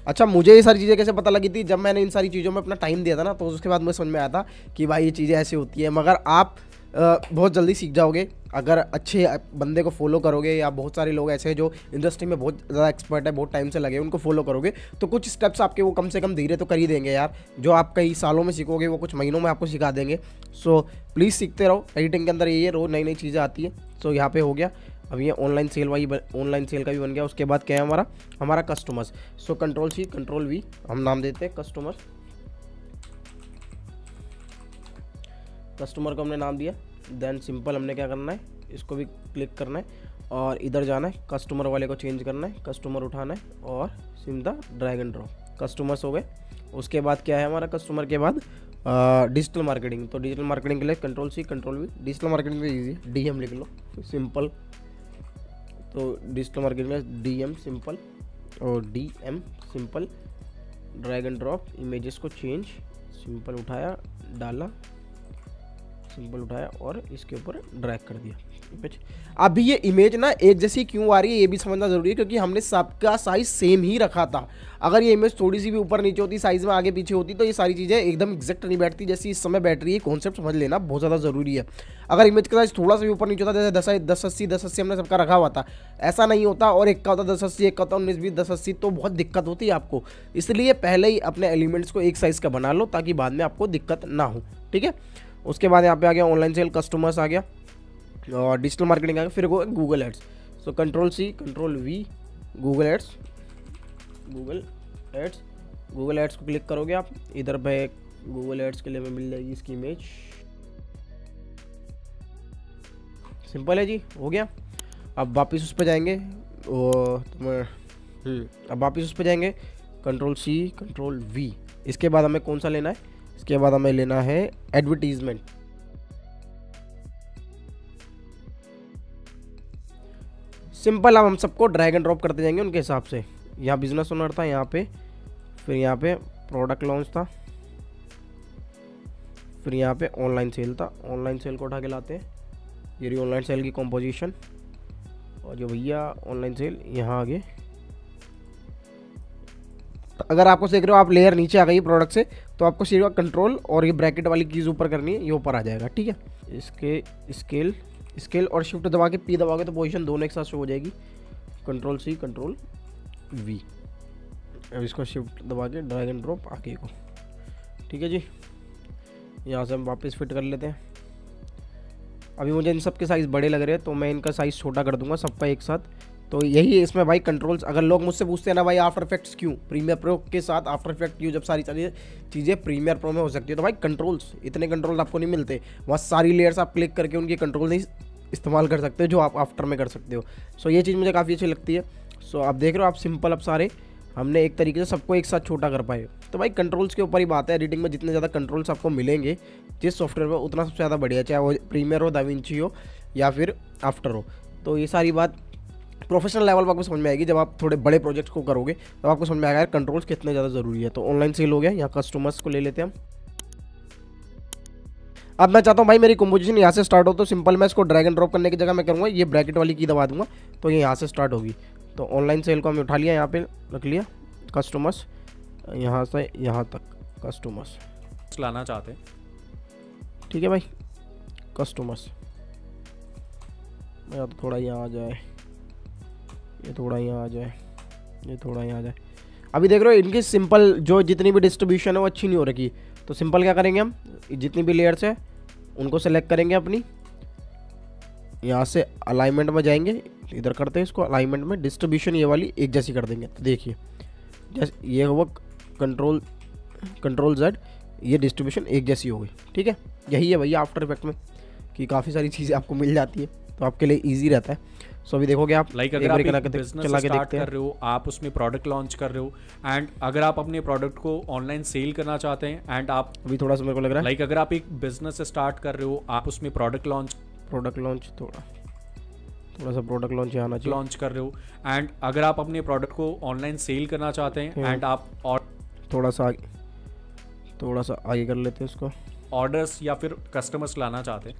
अच्छा, मुझे ये सारी चीज़ें कैसे पता लगी थी, जब मैंने इन सारी चीज़ों में अपना टाइम दिया था ना, तो उसके बाद मुझे समझ में आया था कि भाई ये चीज़ें ऐसी होती है। मगर आप बहुत जल्दी सीख जाओगे अगर अच्छे बंदे को फॉलो करोगे, या बहुत सारे लोग ऐसे हैं जो इंडस्ट्री में बहुत ज़्यादा एक्सपर्ट है, बहुत टाइम से लगे, उनको फॉलो करोगे तो कुछ स्टेप्स आपके वो कम से कम धीरे तो कर ही देंगे यार। जो आप कई सालों में सीखोगे वो कुछ महीनों में आपको सिखा देंगे। सो प्लीज़ सीखते रहो, एडिटिंग के अंदर ये रोज़ नई नई चीज़ें आती है। सो यहाँ पे हो गया, अब ये ऑनलाइन सेल का भी बन गया। उसके बाद क्या है हमारा customers. So control C control V, हम नाम देते हैं कस्टमर को हमने नाम दिया। देन सिंपल हमने क्या करना है, इसको भी क्लिक करना है और इधर जाना है, कस्टमर वाले को चेंज करना है, कस्टमर उठाना है और सीधा ड्रैग एंड ड्रॉप, कस्टमर्स हो गए। उसके बाद क्या है हमारा, कस्टमर के बाद डिजिटल मार्केटिंग। तो डिजिटल मार्केटिंग के लिए control C control V, digital marketing में ईजी, DM लिख लो सिंपल। तो डिजिटल मार्केटिंग में DM सिंपल और DM simple, drag and drop, images को चेंज, सिंपल उठाया डाला, सिंपल उठाया और इसके ऊपर ड्रैग कर दिया। अभी ये इमेज ना एक जैसी क्यों आ रही है ये भी समझना जरूरी है, क्योंकि हमने सबका साइज सेम ही रखा था। अगर ये इमेज थोड़ी सी भी ऊपर नीचे होती, साइज में आगे पीछे होती, तो ये सारी चीज़ें एकदम एग्जैक्ट नहीं बैठती जैसी इस समय बैठ रही है। कॉन्सेप्ट समझ लेना बहुत ज़्यादा जरूरी है। अगर इमेज का साइज थोड़ा सा भी ऊपर नीचे होता, जैसे 1080 हमने सबका रखा हुआ था, ऐसा नहीं होता, और एक का होता 1080, एक का होता 1920 1080, तो बहुत दिक्कत होती है आपको। इसलिए पहले ही अपने एलिमेंट्स को एक साइज़ का बना लो ताकि बाद में आपको दिक्कत ना हो, ठीक है। उसके बाद यहाँ पे आ गया ऑनलाइन सेल, कस्टमर्स आ गया और डिजिटल मार्केटिंग आ गया, फिर Google ads. So control C control V, Google ads, Google ads को क्लिक करोगे आप, इधर पे गूगल एड्स के लिए हमें मिल जाएगी इसकी इमेज। सिंपल है जी, हो गया। अब वापस उस पर जाएंगे, अब वापस उस पर जाएंगे, कंट्रोल C कंट्रोल V। इसके बाद हमें कौन सा लेना है, इसके बाद हमें लेना है एडवर्टीजमेंट। सिंपल, अब हम सबको ड्रैग एंड ड्रॉप करते जाएंगे उनके हिसाब से। यहाँ बिजनेस ओनर था यहाँ पे, फिर यहाँ पे प्रोडक्ट लॉन्च था, फिर यहाँ पे ऑनलाइन सेल था। ऑनलाइन सेल को उठा के लाते हैं, ये रही ऑनलाइन सेल की कॉम्पोजिशन, और जो भैया ऑनलाइन सेल यहाँ आगे। अगर आपको देख रहे हो आप लेयर नीचे आ गई प्रोडक्ट से, तो आपको सीधा कंट्रोल और ये ब्रैकेट वाली कीज ऊपर करनी है, ये ऊपर आ जाएगा, ठीक है। इसके स्केल और शिफ्ट दबा के P दबाओगे तो पोजीशन दोनों एक साथ शो हो जाएगी। Control C control V। अब इसको शिफ्ट दबा के ड्रैग एंड ड्रॉप आगे को, ठीक है जी। यहाँ से हम वापस फिट कर लेते हैं। अभी मुझे इन सब के साइज़ बड़े लग रहे हैं, तो मैं इनका साइज़ छोटा कर दूंगा सबका एक साथ। तो यही है इसमें भाई कंट्रोल्स। अगर लोग मुझसे पूछते हैं ना भाई आफ्टर इफेक्ट्स क्यों, प्रीमियर प्रो के साथ आफ्टर इफेक्ट क्यों, जब सारी चीज़ें प्रीमियर प्रो में हो सकती है, तो भाई कंट्रोल्स, इतने कंट्रोल्स आपको नहीं मिलते। वहाँ सारी लेयर्स आप क्लिक करके उनके कंट्रोल नहीं इस्तेमाल कर सकते हो जो आप आफ्टर में कर सकते हो। सो ये चीज़ मुझे काफ़ी अच्छी लगती है। सो आप देख रहे हो, आप सिंपल अब सारे हमने एक तरीके से सबको एक साथ छोटा कर पाए। तो भाई कंट्रोल्स के ऊपर ही बात है, एडिटिंग में जितने ज़्यादा कंट्रोल्स आपको मिलेंगे जिस सॉफ्टवेयर में, उतना सबसे ज़्यादा बढ़िया, चाहे वो प्रीमियर हो, दाविंची हो या फिर आफ्टर हो। तो ये सारी बात प्रोफेशनल लेवल पर आपको समझ में आएगी। जब आप थोड़े बड़े प्रोजेक्ट्स को करोगे तो आपको समझ में आएगा कंट्रोल्स कितने ज़्यादा ज़रूरी है। तो ऑनलाइन सेल हो गया, यहाँ कस्टमर्स को ले लेते हैं हम। अब मैं चाहता हूँ भाई मेरी कंपोजिशन यहाँ से स्टार्ट हो, तो सिंपल मैं इसको ड्रैग एंड ड्रॉप करने की जगह मैं करूँगा ये ब्रैकेट वाली की दबा दूंगा, तो ये यहाँ से स्टार्ट होगी। तो ऑनलाइन सेल को हमने उठा लिया, यहाँ पे रख लिया, कस्टमर्स यहाँ से यहाँ तक कस्टमर्स लाना चाहते हैं, ठीक है भाई। कस्टमर्स या तो थोड़ा यहाँ आ जाए, ये थोड़ा यहाँ आ जाए, ये थोड़ा यहाँ आ जाए। अभी देख रहे हो इनकी सिंपल जो जितनी भी डिस्ट्रीब्यूशन है वो अच्छी नहीं हो रखी। तो सिंपल क्या करेंगे हम, जितनी भी लेयर्स है उनको सेलेक्ट करेंगे अपनी, यहाँ से अलाइनमेंट में जाएंगे, इधर करते हैं इसको अलाइनमेंट में, डिस्ट्रीब्यूशन ये वाली एक जैसी कर देंगे। तो देखिए जैसे ये हुआ कंट्रोल Z, ये डिस्ट्रीब्यूशन एक जैसी हो गई, ठीक है। यही है भैया आफ्टर इफेक्ट में कि काफ़ी सारी चीज़ें आपको मिल जाती है, तो आपके लिए ईजी रहता है। सो अभी देखोगे आप अगर आप एक बिजनेस स्टार्ट कर रहे हो, आप उसमें प्रोडक्ट लॉन्च कर रहे हो, एंड अगर आप अपने प्रोडक्ट को ऑनलाइन सेल करना चाहते हैं, एंड आप अभी थोड़ा सा मेरे को लग रहा है अगर आप एक बिजनेस स्टार्ट कर रहे हो, आप उसमें प्रोडक्ट लॉन्च थोड़ा सा प्रोडक्ट लॉन्च यहाँ आना चाहिए, लॉन्च कर रहे हो, एंड अगर आप अपने प्रोडक्ट को ऑनलाइन सेल करना चाहते हैं, एंड आप थोड़ा सा आगे कर लेते हैं इसको, ऑर्डर्स या फिर कस्टमर्स लाना चाहते हैं,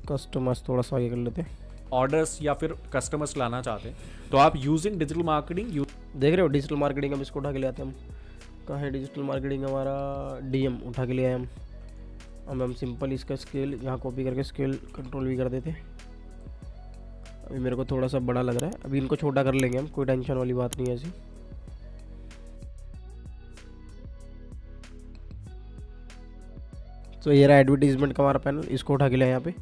थोड़ा सा आगे कर लेते हैं, ऑर्डर्स या फिर कस्टमर्स लाना चाहते हैं, तो आप यूजिंग डिजिटल मार्केटिंग देख रहे हो। डिजिटल मार्केटिंग हम इसको उठा के ले आते हैं, हम कहाँ है डिजिटल मार्केटिंग, हमारा DM उठा के ले आए हम। अब हम सिंपल इसका स्केल यहाँ कॉपी करके स्केल कंट्रोल भी कर देते हैं। अभी मेरे को थोड़ा सा बड़ा लग रहा है, अभी इनको छोटा कर लेंगे हम, कोई टेंशन वाली बात नहीं है ऐसी। तो ये रहा एडवर्टीजमेंट का हमारा पैनल, इसको उठा के लिया यहाँ पे,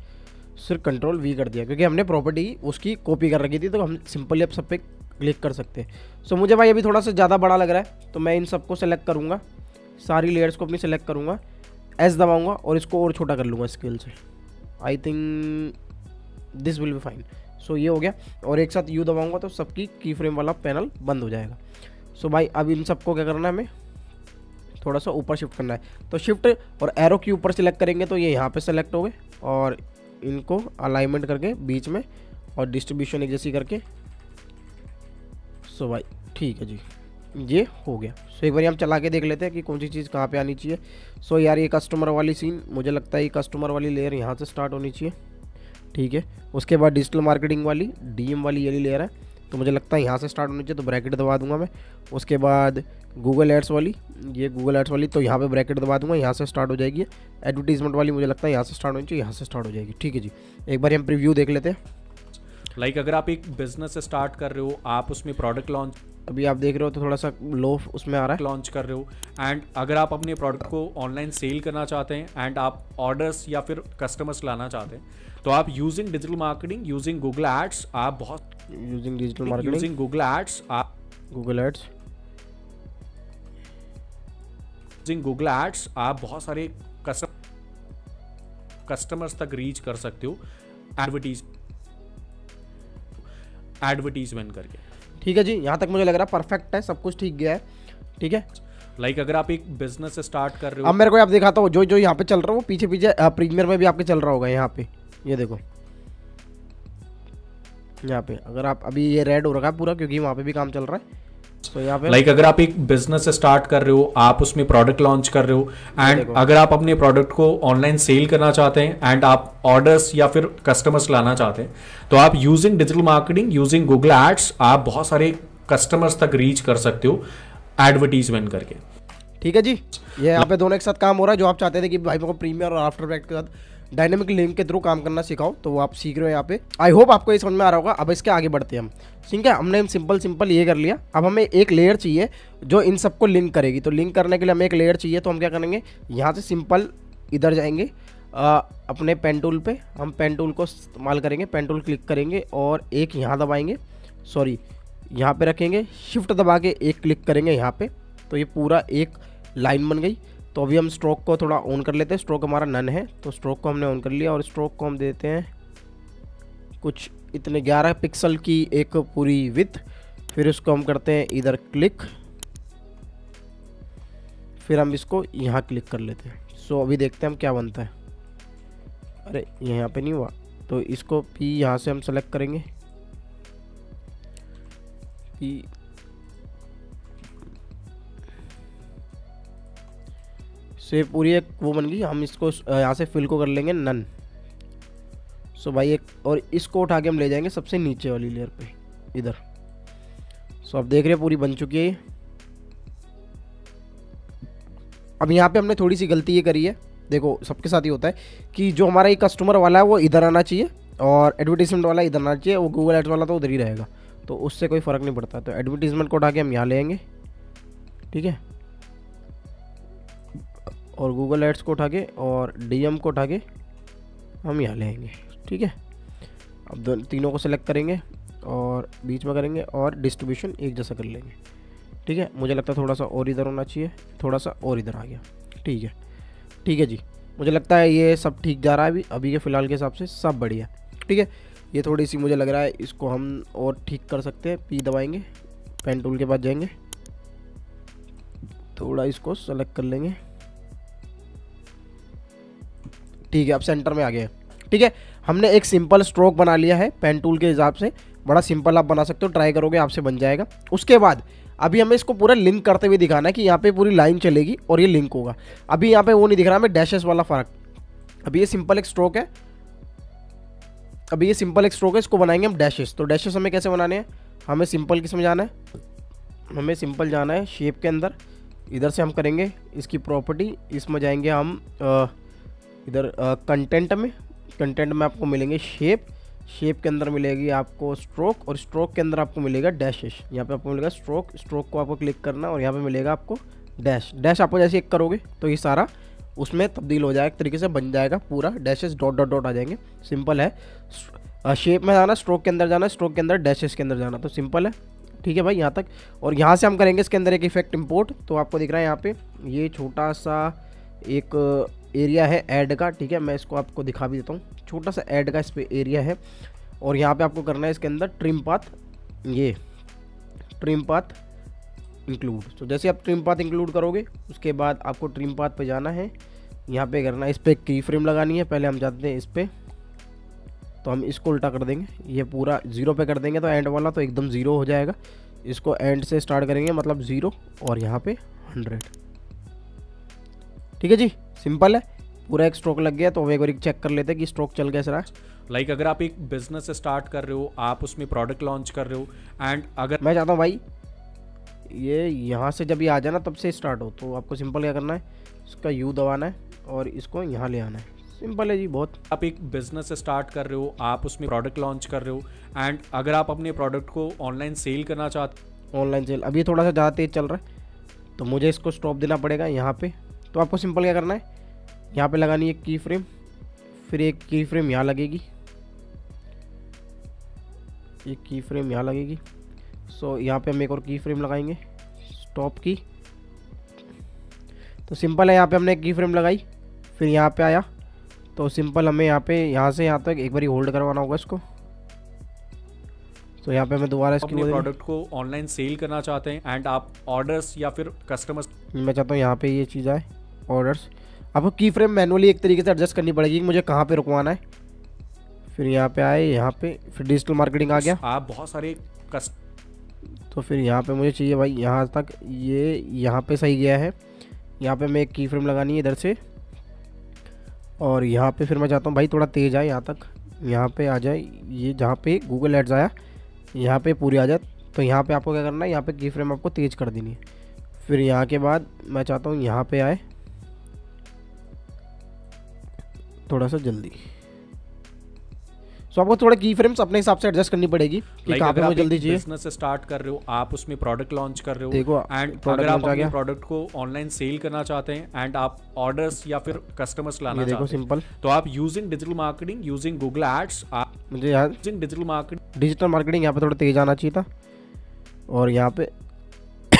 सिर्फ कंट्रोल V कर दिया क्योंकि हमने प्रॉपर्टी उसकी कॉपी कर रखी थी, तो हम सिंपली अब सब पे क्लिक कर सकते हैं। सो मुझे भाई अभी थोड़ा सा ज़्यादा बड़ा लग रहा है, तो मैं इन सबको सेलेक्ट करूँगा, सारी लेयर्स को अपनी सेलेक्ट करूँगा, S दबाऊँगा और इसको और छोटा कर लूँगा स्केल से। I think this will be fine. So ये हो गया, और एक साथ U दबाऊँगा तो सबकी की फ्रेम वाला पैनल बंद हो जाएगा। सो भाई अब इन सबको क्या करना है, हमें थोड़ा सा ऊपर शिफ्ट करना है। तो शिफ्ट और एरो के ऊपर सेलेक्ट करेंगे तो ये यहाँ पे सेलेक्ट हो गए, और इनको अलाइनमेंट करके बीच में और डिस्ट्रीब्यूशन एक जैसी करके। सो भाई ठीक है जी, ये हो गया। सो एक बार हम चला के देख लेते हैं कि कौन सी चीज़ कहाँ पे आनी चाहिए। सो यार ये कस्टमर वाली सीन, मुझे लगता है ये कस्टमर वाली लेयर यहाँ से स्टार्ट होनी चाहिए, ठीक है। उसके बाद डिजिटल मार्केटिंग वाली डीएम वाली ये लेयर है, तो मुझे लगता है यहाँ से स्टार्ट होनी चाहिए, तो ब्रैकेट दबा दूंगा मैं। उसके बाद गूगल एड्स वाली, ये गूगल एड्स वाली, तो यहाँ पे ब्रैकेट दबा दूंगा, यहाँ से स्टार्ट हो जाएगी। एडवर्टीजमेंट वाली मुझे लगता है यहाँ से स्टार्ट होनी चाहिए, यहाँ से स्टार्ट हो जाएगी, ठीक है जी। एक बार हम प्रीव्यू देख लेते हैं। लाइक अगर आप एक बिजनेस स्टार्ट कर रहे हो, आप उसमें प्रोडक्ट लॉन्च, अभी आप देख रहे हो तो थोड़ा सा लो उसमें आ रहा है, लॉन्च कर रहे हो, एंड अगर आप अपने प्रोडक्ट को ऑनलाइन सेल करना चाहते हैं एंड आप ऑर्डर्स या फिर कस्टमर्स लाना चाहते हैं, तो आप using digital marketing, using Google ads, आप बहुत using digital marketing, using Google ads, आप Google ads, using Google ads आप बहुत सारे कस्टमर्स तक रीच कर सकते हो एडवर्टीजमेंट करके, ठीक है जी। यहाँ तक मुझे लग रहा है परफेक्ट है, सब कुछ ठीक गया है, ठीक है। लाइक अगर आप एक बिजनेस स्टार्ट कर रहे हो, अब मेरे को आप दिखाता हूँ जो जो यहाँ पे चल रहा है वो पीछे पीछे प्रीमियर में भी आपके चल रहा होगा। यहाँ पे ये देखो, यहाँ पे अगर आप अभी ये रेड हो रखा है पूरा, क्योंकि वहाँ पे भी काम चल रहा है। तो यहाँ पे लाइक अगर आप एक बिजनेस स्टार्ट कर रहे हो, आप उसमें प्रोडक्ट लॉन्च कर रहे हो, एंड अगर आप अपने प्रोडक्ट को ऑनलाइन सेल करना चाहते हैं एंड आप ऑर्डर्स या फिर कस्टमर्स लाना चाहते हैं, तो आप using digital marketing, using Google ads आप बहुत सारे कस्टमर्स तक रीच कर सकते हो एडवर्टीजमेंट करके, ठीक है जी। ये यहाँ पे दोनों एक साथ काम हो रहा है। जो आप चाहते थे कि भाई को प्रीमियर और आफ्टर इफेक्ट के साथ डायनेमिक लिंक के थ्रू काम करना सिखाओ, तो वो आप सीख रहे हो यहाँ पे। आई होप आपको ये समझ में आ रहा होगा। अब इसके आगे बढ़ते हैं हम, ठीक है। हमने सिंपल ये कर लिया। अब हमें एक लेयर चाहिए जो इन सबको लिंक करेगी। तो लिंक करने के लिए हमें एक लेयर चाहिए, तो हम क्या करेंगे, यहाँ से सिंपल इधर जाएंगे अपने पेन टूल पे, हम पेन टूल को इस्तेमाल करेंगे, पेन टूल क्लिक करेंगे और एक यहाँ दबाएंगे, सॉरी यहाँ पे रखेंगे, शिफ्ट दबा के एक क्लिक करेंगे यहाँ पे, तो ये पूरा एक लाइन बन गई। तो अभी हम स्ट्रोक को थोड़ा ऑन कर लेते हैं। स्ट्रोक हमारा नन है, तो स्ट्रोक को हमने ऑन कर लिया और स्ट्रोक को हम देते हैं कुछ इतने 11 पिक्सल की एक पूरी विड्थ। फिर इसको हम करते हैं इधर क्लिक, फिर हम इसको यहाँ क्लिक कर लेते हैं। सो अभी देखते हैं हम क्या बनता है। अरे यहाँ पे नहीं हुआ, तो इसको पी यहाँ से हम सेलेक्ट करेंगे, पी से पूरी एक वो बन गई। हम इसको यहाँ से फिल को कर लेंगे नन। सो भाई एक और इसको उठा के हम ले जाएंगे सबसे नीचे वाली लेयर पे इधर। सो आप देख रहे हैं पूरी बन चुकी है ये। अब यहाँ पे हमने थोड़ी सी गलती ये करी है, देखो सबके साथ ही होता है कि जो हमारा ये कस्टमर वाला है वो इधर आना चाहिए और एडवर्टीजमेंट वाला इधर आना चाहिए, वो गूगल एड्स वाला तो उधर ही रहेगा, तो उससे कोई फ़र्क नहीं पड़ता। तो एडवर्टीजमेंट को उठा के हम यहाँ ले आएंगे, ठीक है, और गूगल एड्स को उठा के और डीएम को उठा के हम यहाँ ले आएंगे, ठीक है। अब तीनों को सेलेक्ट करेंगे और बीच में करेंगे और डिस्ट्रीब्यूशन एक जैसा कर लेंगे, ठीक है। मुझे लगता है थोड़ा सा और इधर होना चाहिए, थोड़ा सा और इधर आ गया, ठीक है, ठीक है जी। मुझे लगता है ये सब ठीक जा रहा है अभी के फ़िलहाल के हिसाब से सब बढ़िया, ठीक है। ये थोड़ी सी मुझे लग रहा है इसको हम और ठीक कर सकते हैं। पी दबाएंगे, पेन टूल के पास जाएंगे, थोड़ा इसको सेलेक्ट कर लेंगे, ठीक है। अब सेंटर में आ गया, ठीक है। हमने एक सिंपल स्ट्रोक बना लिया है पेन टूल के हिसाब से, बड़ा सिंपल आप बना सकते हो, ट्राई करोगे आपसे बन जाएगा। उसके बाद अभी हमें इसको पूरा लिंक करते हुए दिखाना है कि यहाँ पे पूरी लाइन चलेगी और ये लिंक होगा। अभी यहाँ पे वो नहीं दिख रहा हमें डैशेस वाला फ़र्क। अभी ये सिंपल एक स्ट्रोक है, अभी ये सिंपल एक स्ट्रोक है, इसको बनाएंगे हम डैशेस। तो डैशेस हमें कैसे बनाने हैं, हमें सिंपल किस में जाना है, हमें सिंपल जाना है शेप के अंदर। इधर से हम करेंगे इसकी प्रॉपर्टी, इसमें जाएंगे हम इधर कंटेंट में आपको मिलेंगे शेप के अंदर मिलेगी आपको स्ट्रोक, और स्ट्रोक के अंदर आपको मिलेगा डैशेस। यहाँ पे आपको मिलेगा स्ट्रोक को आपको क्लिक करना और यहाँ पे मिलेगा आपको डैश आपको जैसे एक करोगे तो ये सारा उसमें तब्दील हो जाएगा, एक तरीके से बन जाएगा पूरा डैशेस, डॉट डॉट डॉट आ जाएंगे। सिंपल है, शेप में जाना, स्ट्रोक के अंदर जाना, स्ट्रोक के अंदर डैशेस के अंदर जाना, तो सिंपल है, ठीक है भाई यहाँ तक। और यहाँ से हम करेंगे इसके अंदर एक इफेक्ट इंपोर्ट। तो आपको दिख रहा है यहाँ पे ये छोटा सा एक एरिया है ऐड का, ठीक है। मैं इसको आपको दिखा भी देता हूँ, छोटा सा ऐड का इस पर एरिया है और यहाँ पे आपको करना है इसके अंदर ट्रिम पाथ, ये ट्रिम पाथ इंक्लूड। तो जैसे आप ट्रिम पाथ इंक्लूड करोगे उसके बाद आपको ट्रिम पाथ पे जाना है, यहाँ पे करना है, इस पर की फ्रेम लगानी है। पहले हम जाते हैं इस पर, तो हम इसको उल्टा कर देंगे, ये पूरा 0 पे कर देंगे तो एंड वाला तो एकदम 0 हो जाएगा। इसको एंड से स्टार्ट करेंगे, मतलब 0 और यहाँ पे 100। ठीक है जी, सिंपल है। पूरा एक स्ट्रोक लग गया, तो हम एक बार चेक कर लेते हैं कि स्ट्रोक चल कैसे रहा है। लाइक अगर आप एक बिजनेस स्टार्ट कर रहे हो, आप उसमें प्रोडक्ट लॉन्च कर रहे हो, एंड अगर मैं चाहता हूँ भाई ये यहाँ से जब ये आ जाए ना तब से स्टार्ट हो, तो आपको सिंपल क्या करना है, इसका यू दबाना है और इसको यहाँ ले आना है। सिंपल है जी बहुत। आप एक बिजनेस स्टार्ट कर रहे हो, आप उसमें प्रोडक्ट लॉन्च कर रहे हो, एंड अगर आप अपने प्रोडक्ट को ऑनलाइन सेल करना चाहते ऑनलाइन सेल अभी थोड़ा सा ज़्यादा तेज चल रहा है, तो मुझे इसको स्टॉप देना पड़ेगा यहाँ पे। तो आपको सिंपल क्या करना है, यहाँ पे लगानी है की फ्रेम, फिर एक की फ्रेम यहाँ लगेगी, एक की फ्रेम यहाँ लगेगी। सो यहाँ पे हम एक और की फ्रेम लगाएंगे, स्टॉप की। तो सिंपल है, यहाँ पे हमने एक की फ्रेम लगाई, फिर यहाँ पे आया, तो सिंपल हमें यहाँ पे यहाँ से यहाँ तक एक बार होल्ड करवाना होगा इसको। तो यहाँ पे हमें दोबारा इसकी अपने प्रोडक्ट को ऑनलाइन सेल करना चाहते हैं, एंड आप ऑर्डर्स या फिर कस्टमर्स, मैं चाहता हूँ यहाँ पे ये चीज़ आए ऑर्डर्स। आपको की फ्रेम मैनुअली एक तरीके से एडजस्ट करनी पड़ेगी कि मुझे कहाँ पे रुकवाना है। फिर यहाँ पे आए, यहाँ पे फिर डिजिटल मार्केटिंग आ गया। आप बहुत सारे तो फिर यहाँ पे मुझे चाहिए भाई यहाँ तक, ये यहाँ पे सही गया है। यहाँ पे मैं एक की फ्रेम लगानी है इधर से, और यहाँ पे फिर मैं चाहता हूँ भाई थोड़ा तेज़ आए, यहाँ तक यहाँ पे आ जाए, ये जहाँ पे गूगल एड्स आया यहाँ पे पूरी आ जाए। तो यहाँ पे आपको क्या करना है, यहाँ पे की फ्रेम आपको तेज़ कर देनी है। फिर यहाँ के बाद मैं चाहता हूँ यहाँ पे आए थोड़ा सा जल्दी। सो आपको थोड़ा की फ्रेम्स अपने हिसाब से एडजस्ट करनी पड़ेगी कि कहाँ पे मुझे जल्दी चाहिए। बिजनेस स्टार्ट कर रहे हो, आप उसमें प्रोडक्ट लॉन्च कर रहे हो, देखो एंड अगर आप अपने प्रोडक्ट को ऑनलाइन सेल करना चाहते हैं, एंड आप ऑर्डर्स या फिर कस्टमर्स लाना चाहते हैं, सिंपल, तो आप using digital marketing, using Google ads, आप मुझे यहाँ यूजिंग डिजिटल मार्केटिंग यहाँ पे थोड़ा तेज आना चाहिए था, और यहाँ पे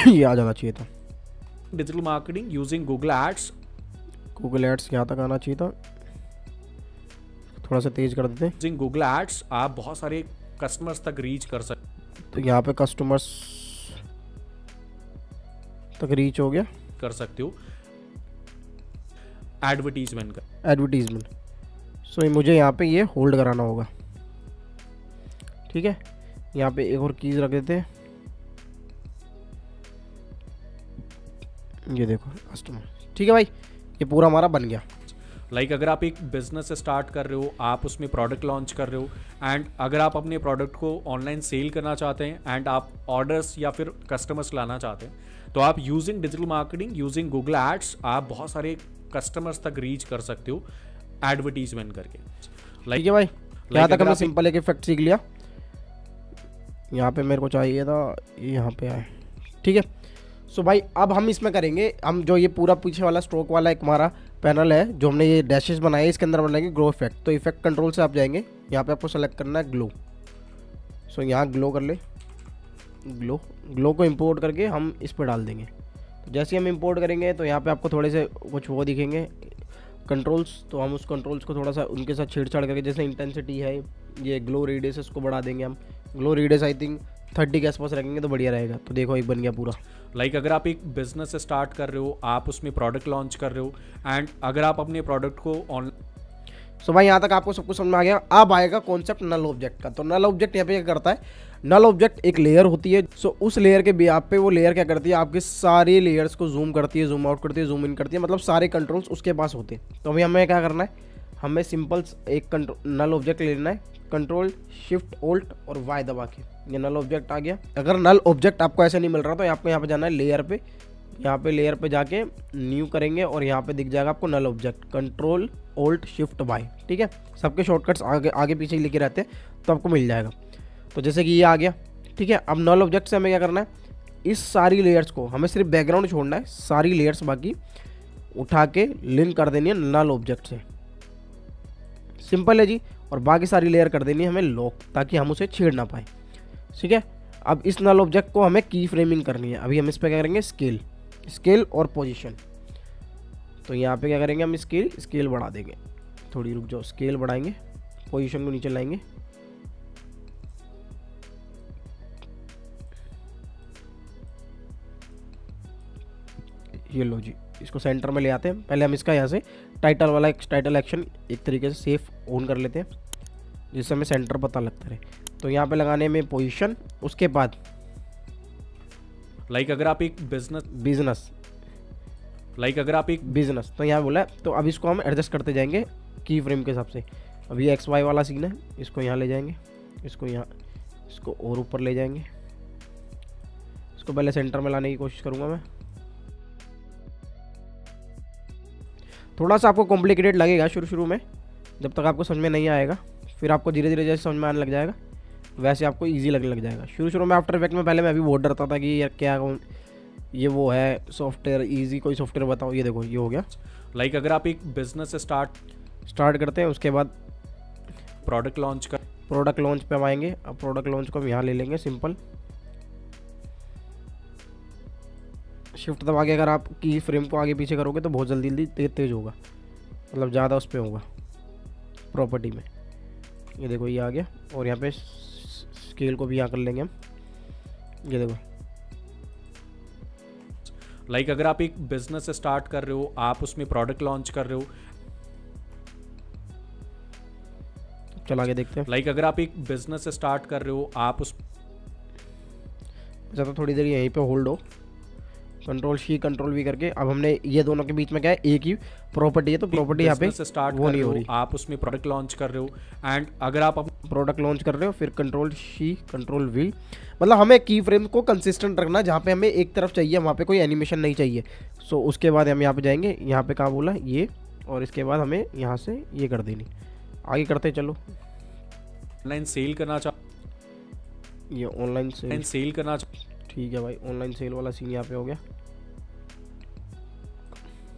ये आ जाना चाहिए था। Digital marketing using Google ads यहाँ तक आना चाहिए था, थोड़ा सा तेज कर देते हैं। यूजिंग गूगल एड्स आप बहुत सारे कस्टमर्स तक रीच कर सकते, तो यहाँ पे कस्टमर्स तक रीच हो गया, कर सकते हो एडवर्टीजमेंट। सो मुझे यहाँ पे ये होल्ड कराना होगा। ठीक है, यहाँ पे एक और कीज रख देते हैं, ये देखो कस्टमर। ठीक है भाई, ये पूरा हमारा बन गया। लाइक अगर आप एक बिजनेस स्टार्ट कर रहे हो, आप उसमें प्रोडक्ट लॉन्च कर रहे हो, एंड अगर आप अपने प्रोडक्ट को ऑनलाइन सेल करना चाहते हैं, एंड आप ऑर्डर्स या फिर कस्टमर्स लाना चाहते हैं, तो आप using digital marketing, using Google ads, आप बहुत सारे कस्टमर्स तक रीच कर सकते हो एडवर्टीजमेंट करके। ठीक है भाई, यहाँ तक हमने सिंपल एक इफेक्ट सीख लिया। यहाँ पे मेरे को चाहिए था, यहाँ पे आए। ठीक है, सो भाई अब हम इसमें करेंगे, हम जो ये पूरा पीछे वाला स्ट्रोक वाला एक हमारा पैनल है, जो हमने ये डैशेस बनाए, इसके अंदर बनाएंगे ग्लो इफेक्ट। तो इफेक्ट कंट्रोल से आप जाएंगे, यहाँ पे आपको सेलेक्ट करना है ग्लो। सो यहाँ ग्लो कर ले, ग्लो को इंपोर्ट करके हम इस पर डाल देंगे। तो जैसे हम इंपोर्ट करेंगे तो यहाँ पे आपको थोड़े से कुछ वो दिखेंगे कंट्रोल्स, तो हम उस कंट्रोल्स को थोड़ा सा उनके साथ छेड़छाड़ करके, जैसे इंटेंसिटी है, ये ग्लो रेडियस, इसको बढ़ा देंगे हम। ग्लो रेडियस आई थिंक 30 के आसपास रखेंगे तो बढ़िया रहेगा। तो देखो एक बन गया पूरा। लाइक अगर आप एक बिजनेस स्टार्ट कर रहे हो, आप उसमें प्रोडक्ट लॉन्च कर रहे हो, एंड अगर आप अपने प्रोडक्ट को सो भाई यहाँ तक आपको सब कुछ समझ में आ गया। अब आएगा कॉन्सेप्ट नल ऑब्जेक्ट का। तो नल ऑब्जेक्ट यहाँ पे क्या करता है, नल ऑब्जेक्ट एक लेयर होती है। सो उस लेयर के बिहाफ पे वो लेयर क्या करती है, आपके सारी लेयर्स को जूम करती है, जूम आउट करती है, जूम इन करती है, मतलब सारे कंट्रोल्स उसके पास होते हैं। तो अभी हमें क्या करना है, हमें सिंपल एक नल ऑब्जेक्ट लेना है, कंट्रोल शिफ्ट ओल्ट और वाई दबा के ये नल ऑब्जेक्ट आ गया। अगर नल ऑब्जेक्ट आपको ऐसे नहीं मिल रहा तो आपको यहाँ पे जाना है लेयर पे, यहाँ पे लेयर पे जाके न्यू करेंगे और यहाँ पे दिख जाएगा आपको नल ऑब्जेक्ट, कंट्रोल ओल्ट शिफ्ट वाई। ठीक है, सबके शॉर्टकट्स आगे पीछे लिखे रहते हैं तो आपको मिल जाएगा। तो जैसे कि ये आ गया। ठीक है, अब नल ऑब्जेक्ट से हमें क्या करना है, इस सारी लेयर्स को हमें सिर्फ बैकग्राउंड छोड़ना है, सारी लेयर्स बाकी उठा के लिंक कर देनी है नल ऑब्जेक्ट से। सिंपल है जी, और बाकी सारी लेयर कर देनी है हमें लॉक, ताकि हम उसे छेड़ ना पाए। ठीक है, अब इस नल ऑब्जेक्ट को हमें की फ्रेमिंग करनी है। अभी हम इस पर क्या करेंगे, स्केल और पोजीशन। तो यहाँ पे क्या करेंगे, हम स्केल बढ़ा देंगे, थोड़ी रुक जाओ, स्केल बढ़ाएंगे, पोजीशन को नीचे लाएंगे। ये लो जी, इसको सेंटर में ले आते हैं। पहले हम इसका यहाँ से टाइटल वाला टाइटल एक्शन एक तरीके से सेफ ऑन कर लेते हैं, जिससे हमें सेंटर पता लगता रहे। तो यहाँ पे लगाने में पोजीशन, उसके बाद लाइक अगर आप एक बिजनेस बिजनेस तो यहाँ बोला है, तो अब इसको हम एडजस्ट करते जाएंगे की फ्रेम के हिसाब से। अभी एक्स वाई वाला सीन है, इसको यहाँ ले जाएंगे, इसको यहाँ, इसको और ऊपर ले जाएंगे, इसको पहले सेंटर में लाने की कोशिश करूँगा मैं। थोड़ा सा आपको कॉम्प्लिकेटेड लगेगा शुरू में, जब तक आपको समझ में नहीं आएगा, फिर आपको धीरे धीरे जैसे समझ में आने लग जाएगा वैसे आपको इजी लगने लग जाएगा। शुरू में आफ्टर इफेक्ट में पहले मैं भी बहुत डरता था कि यार क्या ये वो है सॉफ्टवेयर, इजी कोई सॉफ्टवेयर बताओ। ये देखो ये हो गया। लाइक अगर आप एक बिजनेस स्टार्ट करते हैं, उसके बाद प्रोडक्ट लॉन्च पे हम आएंगे। अब प्रोडक्ट लॉन्च को हम यहाँ ले लेंगे, सिंपल शिफ्ट दबा के अगर आप की फ्रेम को आगे पीछे करोगे तो बहुत जल्दी तेज होगा, मतलब ज़्यादा उस पर होगा प्रॉपर्टी में। ये देखो ये आ गया, और यहाँ पे स्केल को भी यहाँ कर लेंगे हम। ये देखो लाइक अगर आप एक बिजनेस स्टार्ट कर रहे हो, आप उसमें प्रोडक्ट लॉन्च कर रहे हो। चला के देखते हैं। लाइक अगर आप एक बिजनेस स्टार्ट कर रहे हो, आप उस तो थोड़ी देर यहीं पे होल्ड हो, कंट्रोल सी कंट्रोल वी करके। अब हमने ये दोनों के बीच में क्या है, एक ही प्रॉपर्टी है, तो प्रॉपर्टी यहाँ पे स्टार्ट वो नहीं हो रही। आप उसमें प्रोडक्ट लॉन्च कर रहे हो, एंड अगर आप प्रोडक्ट लॉन्च कर रहे हो फिर कंट्रोल सी कंट्रोल वी, मतलब हमें की फ्रेम को कंसिस्टेंट रखना, जहाँ पे हमें एक तरफ चाहिए वहाँ पे कोई एनिमेशन नहीं चाहिए। सो उसके बाद हम यहाँ पे जाएंगे, यहाँ पे कहाँ बोला ये, और इसके बाद हमें यहाँ से ये कर देनी। आगे करते चलो। ऑनलाइन सेल करना ये ऑनलाइन सेल करना ठीक है भाई, ऑनलाइन सेल वाला सीन यहाँ पे हो गया।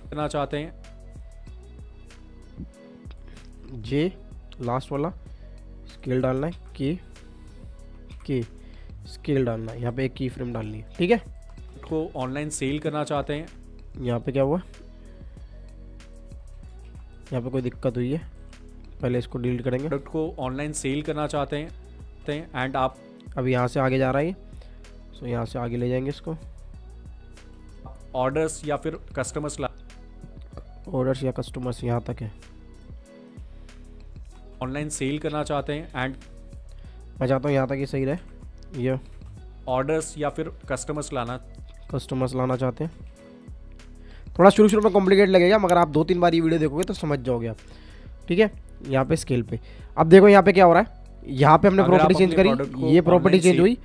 करना चाहते हैं जे लास्ट वाला स्केल डालना है, के स्केल डालना है, यहाँ पे एक की फ्रेम डालनी है, ठीक है। को ऑनलाइन सेल करना चाहते हैं, यहाँ पे क्या हुआ, यहाँ पे कोई दिक्कत हुई है, पहले इसको डिलीट करेंगे। प्रोडक्ट को ऑनलाइन सेल करना चाहते हैं एंड आप अब यहाँ से आगे जा रहा है ये, सो यहाँ से आगे ले जाएंगे इसको। ऑर्डर्स या फिर कस्टमर्स या कस्टमर्स यहाँ तक है। ऑनलाइन सेल करना चाहते हैं एंड मैं चाहता हूँ यहाँ तक ही सही रहे। ये ऑर्डर्स या फिर कस्टमर्स लाना चाहते हैं। थोड़ा शुरू में कॉम्प्लिकेट लगेगा, मगर आप 2-3 बार ये वीडियो देखोगे तो समझ जाओगे आप, ठीक है। यहाँ पे स्केल पे अब देखो यहाँ पे क्या हो रहा है, यहाँ पे हमने प्रॉपर्टी चेंज करी, ये प्रॉपर्टी चेंज हुई।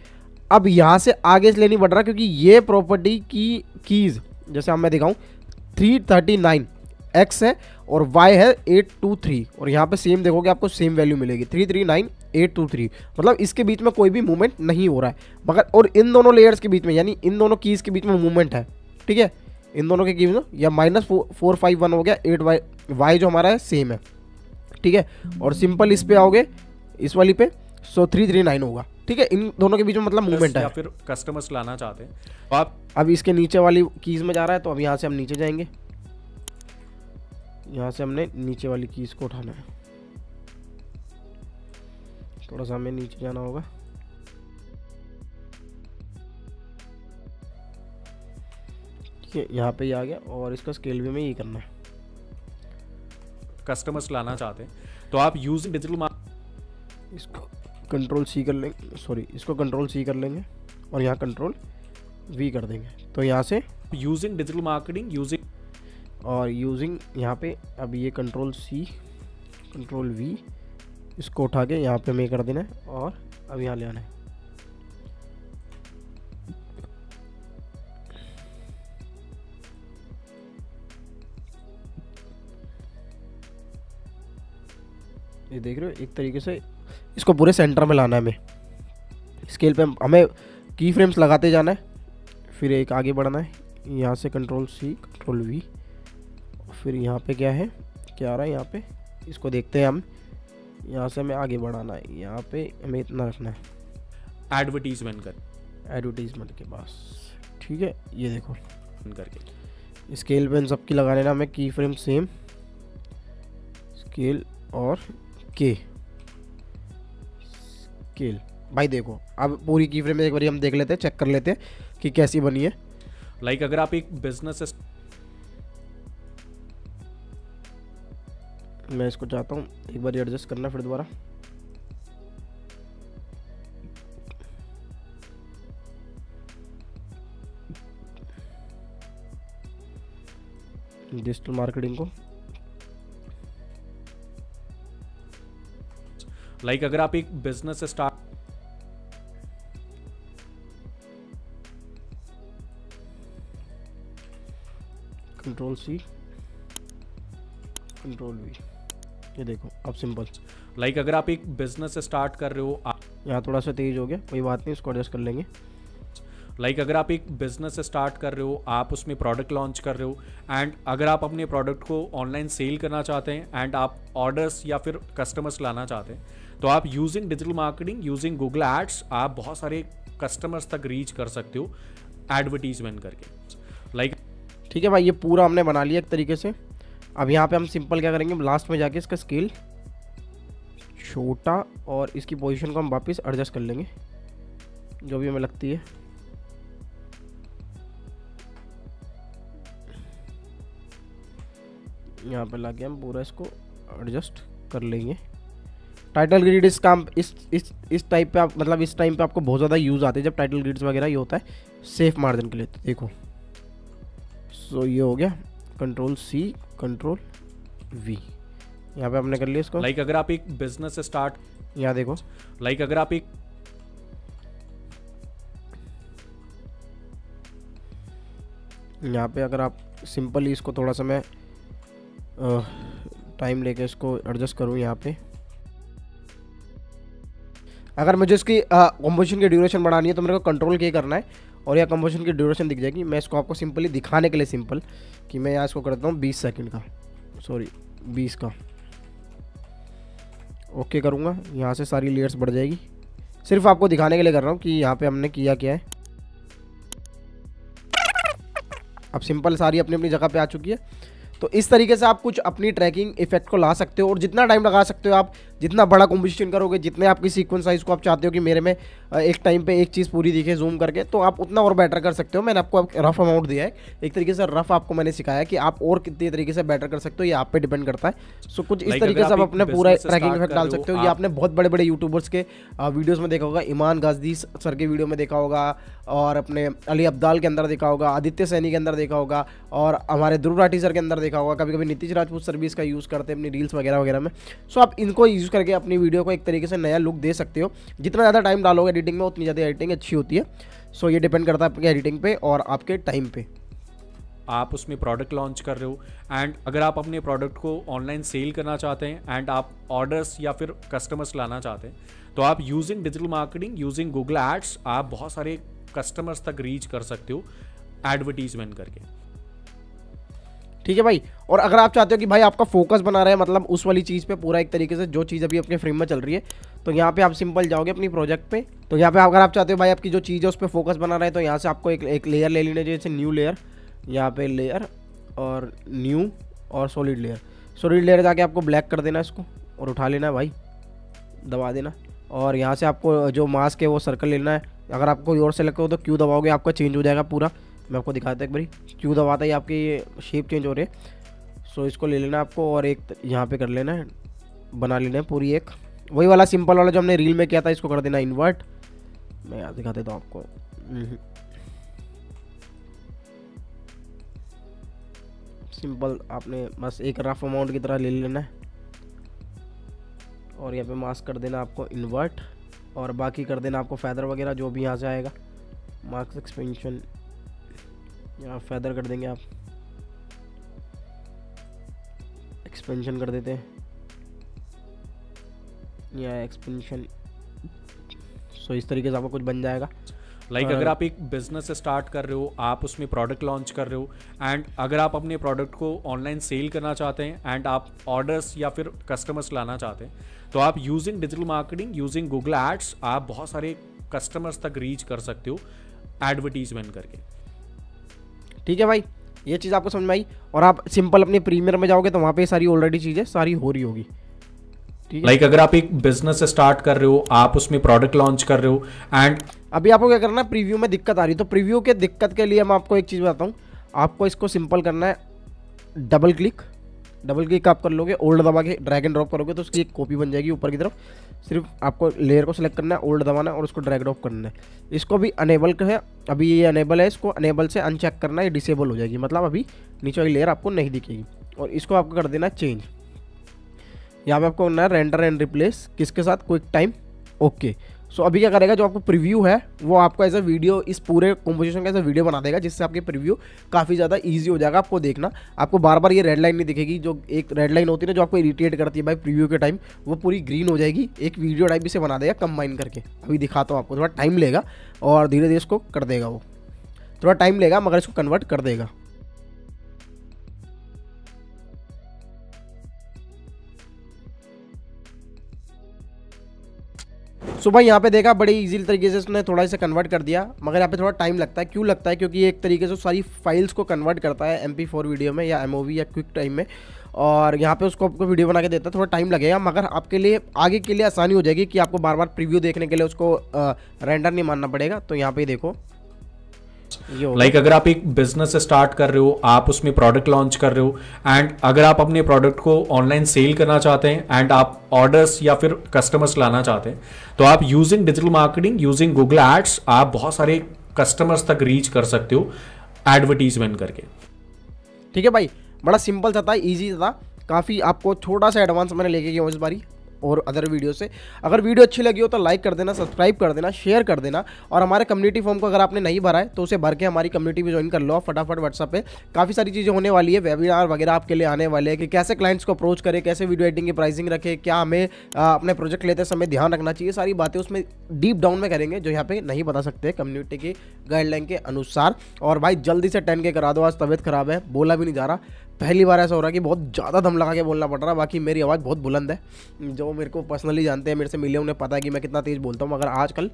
अब यहाँ से आगे से लेनी पड़ रहा है, क्योंकि ये प्रॉपर्टी की कीज जैसे अब मैं दिखाऊँ 339 x है और y है 823, और यहाँ पे सेम देखोगे आपको सेम वैल्यू मिलेगी 339823, मतलब इसके बीच में कोई भी मूवमेंट नहीं हो रहा है, मगर और इन दोनों लेयर्स के बीच में यानी इन दोनों कीज के बीच में मूवमेंट है, ठीक है। इन दोनों के कीज में या -451 हो गया, 8y जो हमारा है सेम है, ठीक है। और सिंपल इस पे आओगे इस वाली पे, सो 339 होगा, ठीक है। इन दोनों के बीच में मतलब मूवमेंट है, या फिर कस्टमर्स लाना चाहते हैं तो आप अब इसके नीचे वाली कीज में जा रहा है, तो अब यहाँ से हम नीचे जाएंगे, यहाँ से हमने नीचे वाली कीज को उठाना है, थोड़ा सा हमें नीचे जाना होगा। ठीक है, यहाँ पे ही आ गया, और इसका स्केल भी में ये करना है। कस्टमर्स लाना चाहते हैं तो आप यूजिंग डिजिटल इसको कंट्रोल सी कर लेंगे, सॉरी इसको कंट्रोल सी कर लेंगे और यहाँ कंट्रोल वी कर देंगे, तो यहाँ से यूजिंग डिजिटल मार्केटिंग यूजिंग यहाँ पे अब ये कंट्रोल सी कंट्रोल वी इसको उठा के यहाँ पे हमें कर देना है, और अब यहाँ ले आना है। ये देख रहे हो, एक तरीके से इसको पूरे सेंटर में लाना है हमें। स्केल पे हमें की फ्रेम्स लगाते जाना है, फिर एक आगे बढ़ना है, यहाँ से कंट्रोल सी कंट्रोल वी, फिर यहाँ पे क्या है, क्या आ रहा है यहाँ पे, इसको देखते हैं हम। यहाँ से हमें आगे बढ़ाना है, यहाँ पे हमें इतना रखना है एडवर्टीजमेंट के पास, ठीक है। ये देखो करके स्केल पे इन सबकी लगा लेना हमें की फ्रेम सेम, स्केल और के स्केल। भाई देखो अब पूरी की फ्रेम एक बार हम देख लेते हैं, चेक कर लेते हैं कि कैसी बनी है। लाइक अगर आप एक बिजनेस, मैं इसको चाहता हूँ एक बार एडजस्ट करना फिर दोबारा। डिजिटल मार्केटिंग को लाइक अगर आप एक business start control C control V, ये देखो अब सिंपल। लाइक अगर आप एक बिजनेस स्टार्ट कर रहे हो, यहाँ थोड़ा सा तेज हो गया, कोई बात नहीं, इसको एडजस्ट कर लेंगे। लाइक अगर आप एक बिजनेस स्टार्ट कर रहे हो, आप उसमें प्रोडक्ट लॉन्च कर रहे हो एंड अगर आप अपने प्रोडक्ट को ऑनलाइन सेल करना चाहते हैं एंड आप ऑर्डर्स या फिर कस्टमर्स लाना चाहते हैं, तो आप using digital marketing, using Google ads, आप बहुत सारे कस्टमर्स तक रीच कर सकते हो एडवर्टीजमेंट करके। लाइक ठीक है भाई, ये पूरा हमने बना लिया एक तरीके से। अब यहाँ पे हम सिंपल क्या करेंगे, लास्ट में जाके इसका स्केल छोटा और इसकी पोजीशन को हम वापस एडजस्ट कर लेंगे जो भी हमें लगती है। यहाँ पे लाके हम पूरा इसको एडजस्ट कर लेंगे। टाइटल ग्रिड इस काम इस टाइप पे आप मतलब इस टाइम पे आपको बहुत ज़्यादा यूज़ आते हैं जब टाइटल ग्रिड्स वगैरह ये होता है सेफ मार्जिन के लिए। तो देखो सो ये हो गया, कंट्रोल सी कंट्रोल वी, यहाँ पे हमने कर लिया इसको। लाइक अगर आप एक बिजनेस स्टार्ट, यहाँ देखो लाइक अगर आप एक यहाँ पे अगर आप सिंपली इसको थोड़ा सा मैं टाइम लेके इसको एडजस्ट करूँ, यहाँ पे अगर मुझे इसकी कंपोजिशन की ड्यूरेशन बढ़ानी है तो मेरे को कंट्रोल के करना है और यह कंपोजिशन की ड्यूरेशन दिख जाएगी। मैं इसको आपको सिंपली दिखाने के लिए सिंपल कि मैं यहाँ इसको करता हूँ 20 सेकंड का, सॉरी 20 का। ओके करूँगा, यहाँ से सारी लेयर्स बढ़ जाएगी। सिर्फ आपको दिखाने के लिए कर रहा हूँ कि यहाँ पे हमने किया क्या है। अब सिंपल सारी अपनी अपनी जगह पे आ चुकी है। तो इस तरीके से आप कुछ अपनी ट्रैकिंग इफेक्ट को ला सकते हो और जितना टाइम लगा सकते हो आप, जितना बड़ा कॉम्पोजिशन करोगे, जितने आपकी सीक्वेंस साइज को आप चाहते हो कि मेरे में एक टाइम पे एक चीज़ पूरी दिखे जूम करके, तो आप उतना और बेटर कर सकते हो। मैंने आपको रफ अमाउंट दिया है, एक तरीके से रफ आपको मैंने सिखाया कि आप और कितने तरीके से बेटर कर सकते हो, ये आप पे डिपेंड करता है। सो कुछ इस तरीके से आप अपने पूरा ट्रैकिंग इफेक्ट डाल सकते हो। ये आपने बहुत बड़े बड़े यूट्यूबर्स के वीडियोज़ में देखा होगा, ईमान गाजदी सर के वीडियो में देखा होगा और अपने अली अब्दाल के अंदर देखा होगा, आदित्य सैनी के अंदर देखा होगा और हमारे ध्रुव राठी सर के अंदर देखा होगा, कभी कभी नीतीश राजपूत सर भी इसका यूज़ करते हैं अपनी रील्स वगैरह वगैरह में। सो आप इनको यूज़ करके अपनी वीडियो को एक तरीके से नया लुक दे सकते हो। जितना ज़्यादा टाइम डालोगे एडिटिंग में उतनी ज़्यादा एडिटिंग अच्छी होती है। सो ये डिपेंड करता है आपकी एडिटिंग पे और आपके टाइम पे। आप उसमें प्रोडक्ट लॉन्च कर रहे हो एंड अगर आप अपने प्रोडक्ट को ऑनलाइन सेल करना चाहते हैं एंड आप ऑर्डर्स या फिर कस्टमर्स लाना चाहते हैं, तो आप using digital marketing, using Google ads, आप बहुत सारे कस्टमर्स तक रीच कर सकते हो एडवर्टीजमेंट करके। ठीक है भाई। और अगर आप चाहते हो कि भाई आपका फोकस बना रहे, मतलब उस वाली चीज़ पे पूरा एक तरीके से जो चीज़ अभी अपने फ्रेम में चल रही है, तो यहाँ पे आप सिंपल जाओगे अपनी प्रोजेक्ट पे। तो यहाँ पे अगर आप चाहते हो भाई आपकी जो चीज़ है उस पर फोकस बना रहा है, तो यहाँ से आपको एक लेयर ले लेना चाहिए, जैसे न्यू लेयर, यहाँ पे लेयर और न्यू और सॉलिड लेयर। सॉलिड लेयर जाके आपको ब्लैक कर देना इसको और उठा लेना है भाई, दबा देना। और यहाँ से आपको जो मास्क है वो सर्कल लेना है। अगर आपको और सेलेक्ट हो तो क्यू दबाओगे, आपका चेंज हो जाएगा पूरा। मैं आपको दिखाता हूँ एक बारी, क्यू दबाता ही आपकी ये शेप चेंज हो रही है। सो इसको ले लेना है आपको और एक यहाँ पे कर लेना है, बना लेना है पूरी एक वही वाला सिंपल वाला जो हमने रील में किया था, इसको कर देना इन्वर्ट। मैं यहाँ दिखा देता हूँ आपको। सिंपल आपने बस एक रफ अमाउंट की तरह ले लेना है और यहाँ पे मास्क कर देना आपको इन्वर्ट और बाकी कर देना आपको फैदर वगैरह जो भी यहाँ से आएगा। मार्क्स एक्सपेंशन यहाँ फैदर कर देंगे, आप एक्सपेंशन कर देते हैं या एक्सपेंशन। सो इस तरीके से आपको कुछ बन जाएगा। लाइक अगर आप एक बिजनेस स्टार्ट कर रहे हो, आप उसमें प्रोडक्ट लॉन्च कर रहे हो एंड अगर आप अपने प्रोडक्ट को ऑनलाइन सेल करना चाहते हैं एंड आप ऑर्डर्स या फिर कस्टमर्स लाना चाहते हैं, तो आप using digital marketing, using Google ads, आप बहुत सारे कस्टमर्स तक रीच कर सकते हो एडवर्टीजमेंट करके। ठीक है भाई, ये चीज़ आपको समझ में आई। और आप सिंपल अपने प्रीमियर में जाओगे तो वहाँ पे सारी ऑलरेडी चीज़ें सारी हो रही होगी। ठीक है, लाइक अगर आप एक बिजनेस स्टार्ट कर रहे हो, आप उसमें प्रोडक्ट लॉन्च कर रहे हो एंड अभी आपको क्या करना है, प्रीव्यू में दिक्कत आ रही है तो प्रीव्यू के दिक्कत के लिए मैं आपको एक चीज़ बताता हूँ। आपको इसको सिंपल करना है, डबल क्लिक आप कर लोगे, ओल्ड दबा के ड्रैग एंड ड्रॉप करोगे तो उसकी एक कॉपी बन जाएगी ऊपर की तरफ। सिर्फ आपको लेयर को सिलेक्ट करना है, ओल्ड दबाना है और उसको ड्रैग ड्रॉप करना है। इसको भी अनेबल का है, अभी ये अनेबल है, इसको अनेबल से अनचेक करना है, ये डिसेबल हो जाएगी, मतलब अभी नीचे वाली लेयर आपको नहीं दिखेगी। और इसको आपको कर देना है चेंज। यहाँ पे आपको करना है रेंडर एंड रिप्लेस, किसके साथ, क्विक टाइम, ओके। सो अभी क्या करेगा, जो आपको प्रीव्यू है वो आपको एज अ वीडियो, इस पूरे कंपोजिशन का एज अ वीडियो बना देगा, जिससे आपकी प्रीव्यू काफ़ी ज़्यादा इजी हो जाएगा आपको देखना। आपको बार बार ये रेड लाइन नहीं दिखेगी, जो एक रेड लाइन होती है ना जो आपको इरिटेट करती है भाई प्रीव्यू के टाइम, वो पूरी ग्रीन हो जाएगी। एक वीडियो टाइप इसे बना देगा कंबाइन करके। अभी दिखाता हूँ आपको, थोड़ा टाइम लेगा और धीरे धीरे इसको कर देगा, वो थोड़ा टाइम लेगा मगर इसको कन्वर्ट कर देगा। सो भाई यहाँ पे देखा बड़ी इजी तरीके से उसने थोड़ा इसे कन्वर्ट कर दिया, मगर यहाँ पे थोड़ा टाइम लगता है। क्यों लगता है, क्योंकि ये एक तरीके से सारी फाइल्स को कन्वर्ट करता है MP4 वीडियो में या MOV या क्विक टाइम में, और यहाँ पे उसको आपको वीडियो बना के देता है। थोड़ा टाइम लगेगा मगर आपके लिए आगे के लिए आसानी हो जाएगी कि आपको बार बार प्रीव्यू देखने के लिए उसको रेंडर नहीं मानना पड़ेगा। तो यहाँ पे देखो लाइक अगर आप एक बिजनेस स्टार्ट कर रहे हो, आप उसमें प्रोडक्ट लॉन्च कर रहे हो, एंड अगर आप अपने प्रोडक्ट को ऑनलाइन सेल करना चाहते हैं एंड आप ऑर्डर्स या फिर कस्टमर्स लाना चाहते हैं, तो आप using digital marketing, using Google ads, आप बहुत सारे कस्टमर्स तक रीच कर सकते हो एडवर्टीजमेंट करके। ठीक है भाई, बड़ा सिंपल सा था, ईजी था काफ़ी। आपको थोड़ा सा एडवांस मैंने लेके गया इस बारी और अदर वीडियो से। अगर वीडियो अच्छी लगी हो तो लाइक कर देना, सब्सक्राइब कर देना, शेयर कर देना, और हमारे कम्युनिटी फॉर्म को अगर आपने नहीं भरा है तो उसे भर के हमारी कम्युनिटी में ज्वाइन कर लो फटाफट। व्हाट्सएप पे काफ़ी सारी चीज़ें होने वाली है, वेबिनार वगैरह आपके लिए आने वाले हैं कि कैसे क्लाइंट्स को अप्रोच करें, कैसे वीडियो एडिटिंग की प्राइसिंग रखें, क्या हमें अपने प्रोजेक्ट लेते समय ध्यान रखना चाहिए, सारी बातें उसमें डीप डाउन में करेंगे जो यहाँ पे नहीं बता सकते कम्युनिटी की गाइडलाइन के अनुसार। और भाई जल्दी से 10K करा दो, आज तबीयत खराब है, बोला भी नहीं जा रहा। पहली बार ऐसा हो रहा है कि बहुत ज़्यादा दम लगा के बोलना पड़ रहा है। बाकी मेरी आवाज़ बहुत बुलंद है, जो मेरे को पर्सनली जानते हैं, मेरे से मिले उन्हें पता है कि मैं कितना तेज़ बोलता हूँ, मगर आजकल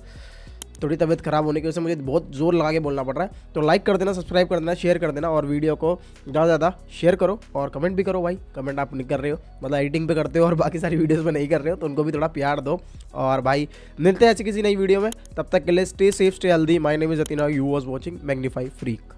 थोड़ी तबीयत खराब होने की वजह से मुझे बहुत जोर लगा के बोलना पड़ रहा है। तो लाइक कर देना, सब्सक्राइब कर देना, शेयर कर देना, और वीडियो को ज़्यादा से ज़्यादा शेयर करो और कमेंट भी करो। भाई कमेंट आप नहीं कर रहे हो, मतलब एडिटिंग पे करते हो और बाकी सारी वीडियोस में नहीं कर रहे हो, तो उनको भी थोड़ा प्यार दो। और भाई मिलते हैं ऐसी किसी नई वीडियो में, तब तक के लिए stay safe, stay healthy. My name is Jatin, you was watching magnify freak.